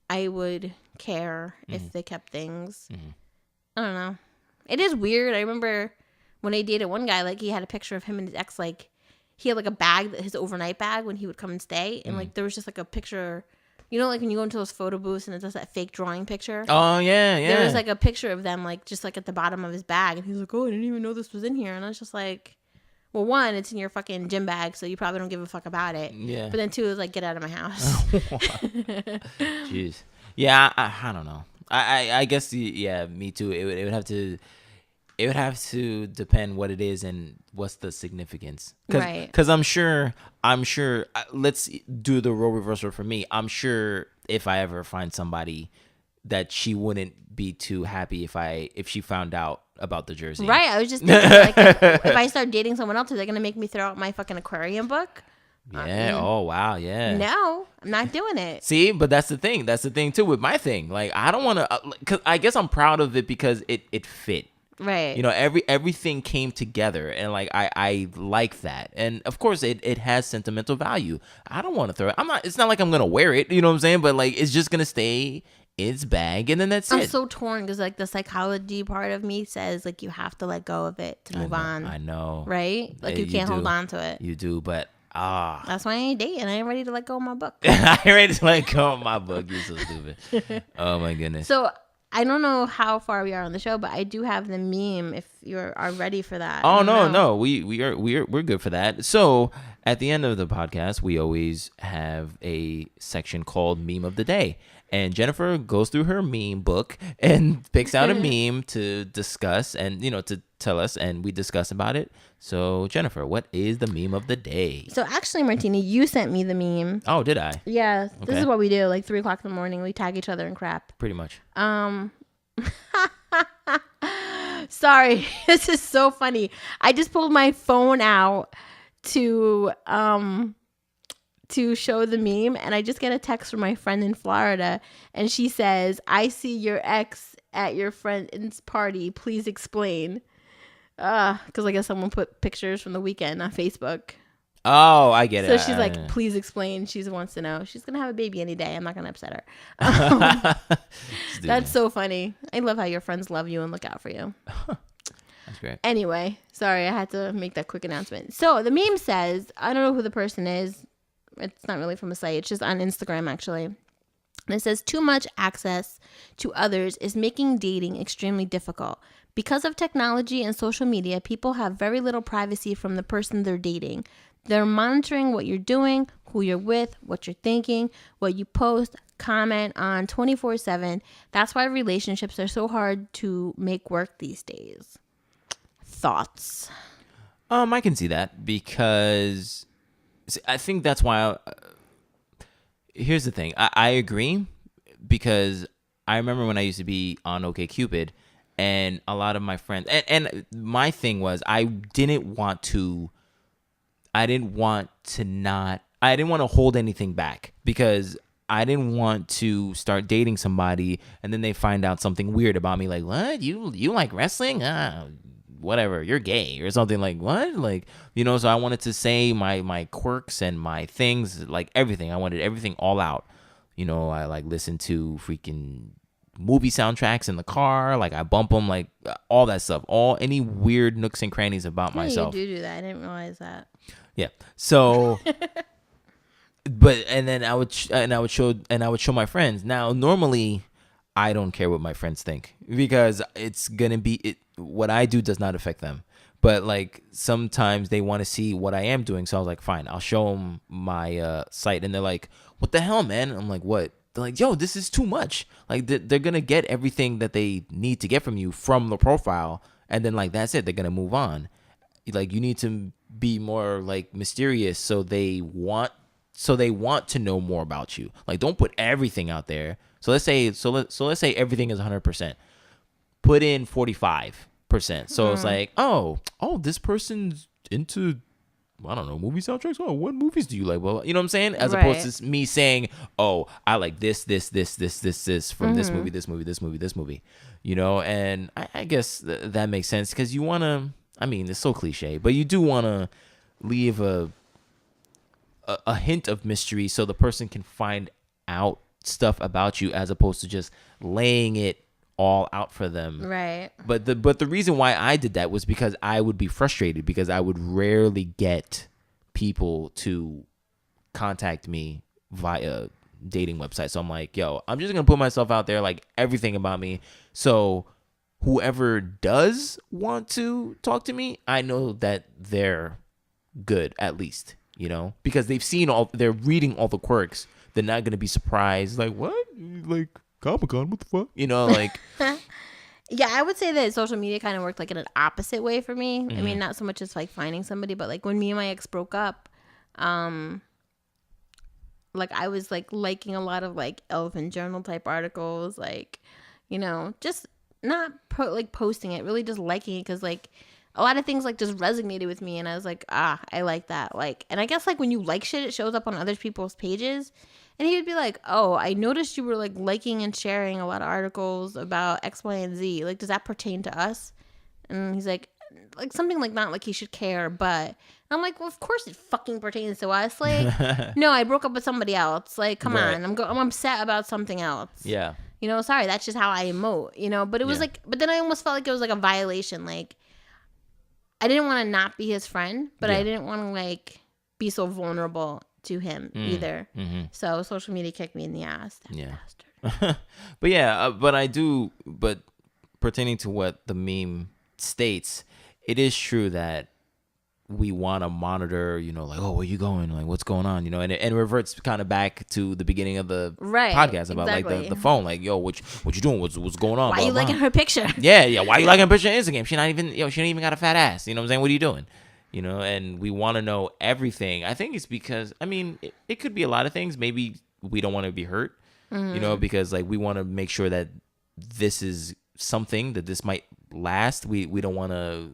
I would care if they kept things. I don't know. It is weird. I remember when I dated one guy, like he had a picture of him and his ex, like he had like a bag, his overnight bag when he would come and stay, and like there was just like a picture. You know, like when you go into those photo booths and it does that fake drawing picture. Oh yeah. There was like a picture of them, like just like at the bottom of his bag, and he was like, "Oh, I didn't even know this was in here," and I was just like. Well, one, it's in your fucking gym bag, so you probably don't give a fuck about it. Yeah. But then two is like, get out of my house. Jeez. Yeah, I don't know. I guess me too. It would have to depend what it is and what's the significance. Right. Because I'm sure. Let's do the role reversal for me. I'm sure if I ever find somebody that she wouldn't be too happy if she found out about the jersey. Right. I was just thinking, like, if I start dating someone else, are they going to make me throw out my fucking aquarium book? Yeah. Oh, wow. Yeah. No, I'm not doing it. See, but that's the thing. That's the thing, too, with my thing. Like, I don't want to, because I guess I'm proud of it because it fit. Right. You know, everything came together, and like I like that. And of course it has sentimental value. I don't want to throw it. It's not like I'm going to wear it, you know what I'm saying? But like it's just going to stay its bag, and then that's it. I'm so torn because like the psychology part of me says like you have to let go of it to move on. I know. Right? Like you can't hold on to it. You do, but that's why I ain't dating. I ain't ready to let go of my book. I ain't ready to let go of my book. You're so stupid. Oh my goodness. So I don't know how far we are on the show, but I do have the meme if you are ready for that. Oh no, we're good for that. So at the end of the podcast, we always have a section called Meme of the Day. And Jennifer goes through her meme book and picks out a meme to discuss and, to tell us, and we discuss about it. So, Jennifer, what is the meme of the day? So, actually, Martini, you sent me the meme. Oh, did I? Yeah. Okay. This is what we do. Like 3 o'clock in the morning, we tag each other in crap. Pretty much. Sorry. This is so funny. I just pulled my phone out to show the meme, and I just get a text from my friend in Florida, and she says, "I see your ex at your friend's party. Please explain." Because I guess someone put pictures from the weekend on Facebook. Oh, I get it. So she's like, "Please explain." She wants to know. She's gonna have a baby any day. I'm not gonna upset her. That's so funny. I love how your friends love you and look out for you. That's great. Anyway, sorry, I had to make that quick announcement. So the meme says, I don't know who the person is. It's not really from a site. It's just on Instagram, actually. And it says, too much access to others is making dating extremely difficult. Because of technology and social media, people have very little privacy from the person they're dating. They're monitoring what you're doing, who you're with, what you're thinking, what you post, comment on 24/7. That's why relationships are so hard to make work these days. Thoughts? I can see that because I think that's why. Here's the thing. I agree because I remember when I used to be on OkCupid, And a lot of my friends, and my thing was, I didn't want to hold anything back, because I didn't want to start dating somebody and then they find out something weird about me, like, what, you like wrestling? Whatever, you're gay or something, like, what, like, so I wanted to say my quirks and my things, like everything. I wanted everything all out. I like listen to freaking movie soundtracks in the car, like I bump them, like all that stuff, any weird nooks and crannies about myself. You do that. I didn't realize that. Yeah. So and then I would show my friends. Now normally I don't care what my friends think, because it's gonna be what I do does not affect them. But like sometimes they want to see what I am doing, so I was like, fine, I'll show them my site, and they're like, what the hell, man? I'm like, what? They're like, yo, this is too much. Like they're gonna get everything that they need to get from you from the profile, and then like that's it. They're gonna move on. Like you need to be more like mysterious, so they want to know more about you. Like don't put everything out there. So let's say everything is 100%. Put in 45%. So it's like, oh, this person's into, I don't know, movie soundtracks. Oh, what movies do you like? Well, you know what I'm saying? As opposed to me saying, oh, I like this from this movie, this movie. And I guess that makes sense, because you want to, I mean, it's so cliche, but you do want to leave a hint of mystery so the person can find out stuff about you, as opposed to just laying it all out for them. Right. But the reason why I did that was because I would be frustrated, because I would rarely get people to contact me via dating websites. So I'm like, yo, I'm just going to put myself out there, like everything about me. So whoever does want to talk to me, I know that they're good, at least, because they're reading all the quirks. They're not going to be surprised. Like, what? Like, Comic-Con, what the fuck? Like. Yeah, I would say that social media kind of worked like in an opposite way for me. Mm-hmm. I mean, not so much as like finding somebody, but like when me and my ex broke up, like I was like liking a lot of like Elephant Journal type articles, like, just not posting it, really just liking it, because like a lot of things like just resonated with me, and I was like, I like that. Like, and I guess like when you like shit, it shows up on other people's pages. And he would be like, oh, I noticed you were like liking and sharing a lot of articles about X, Y, and Z. Like, does that pertain to us? And he's like something like, not like he should care, but I'm like, well, of course it fucking pertains to us. Like, no, I broke up with somebody else. Like, come on, I'm upset about something else. Yeah. Sorry, that's just how I emote. But it was like, but then I almost felt like it was like a violation. Like, I didn't want to not be his friend, but I didn't want to like be so vulnerable to him either. Mm-hmm. So social media kicked me in the ass. Bastard. But pertaining to what the meme states, it is true that we want to monitor, like, oh, where you going? Like, what's going on? And it reverts kind of back to the beginning of the podcast about like the phone, like, yo, what you doing? What's going on? Why you liking her picture? Yeah. Why you liking her picture on Instagram? She don't even got a fat ass. You know what I'm saying? What are you doing? And we want to know everything. I think it's because, I mean, it could be a lot of things. Maybe we don't want to be hurt, because like we want to make sure that this is something that this might last. We don't want to.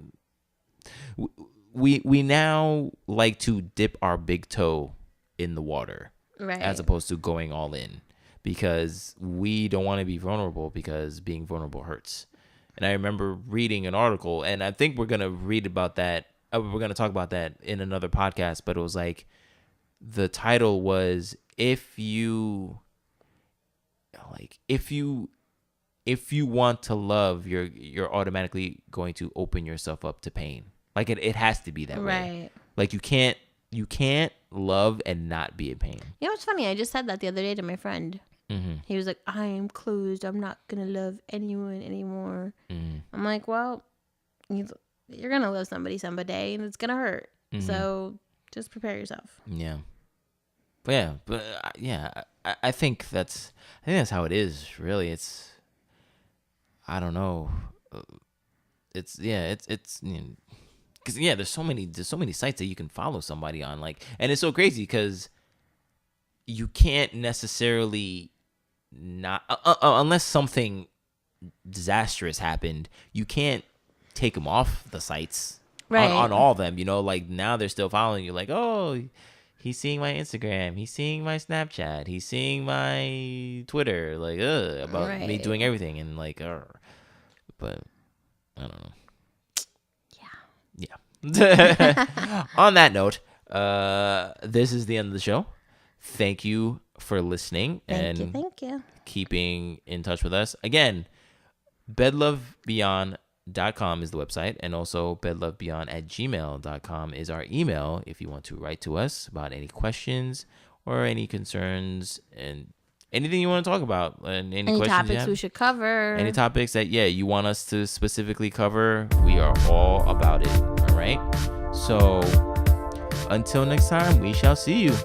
We now like to dip our big toe in the water, as opposed to going all in, because we don't want to be vulnerable, because being vulnerable hurts. And I remember reading an article, and I think we're gonna read about that. We're going to talk about that in another podcast, but it was like, the title was, if you want to love, you're automatically going to open yourself up to pain. Like it has to be that way. Like you can't love and not be in pain. It's funny. I just said that the other day to my friend. Mm-hmm. He was like, I'm closed. I'm not going to love anyone anymore. Mm-hmm. I'm like, well, you're going to love somebody someday, and it's going to hurt. Mm-hmm. So just prepare yourself. Yeah. I think that's how it is, really. It's, I don't know. It's because there's so many sites that you can follow somebody on, like, and it's so crazy because you can't necessarily not unless something disastrous happened, you can't take them off the sites. Right. On all of them, like now they're still following you. Like, oh, he's seeing my Instagram, he's seeing my Snapchat, he's seeing my Twitter, like about me doing everything, and like, but I don't know. Yeah. On that note, this is the end of the show. Thank you for listening and thank you. Keeping in touch with us. Again, bedlovebeyond.com is the website, and also bedlovebeyond@gmail.com is our email if you want to write to us about any questions or any concerns and anything you want to talk about, and any questions topics we should cover, any topics that you want us to specifically cover. We are all about it. All right, so until next time, we shall see you.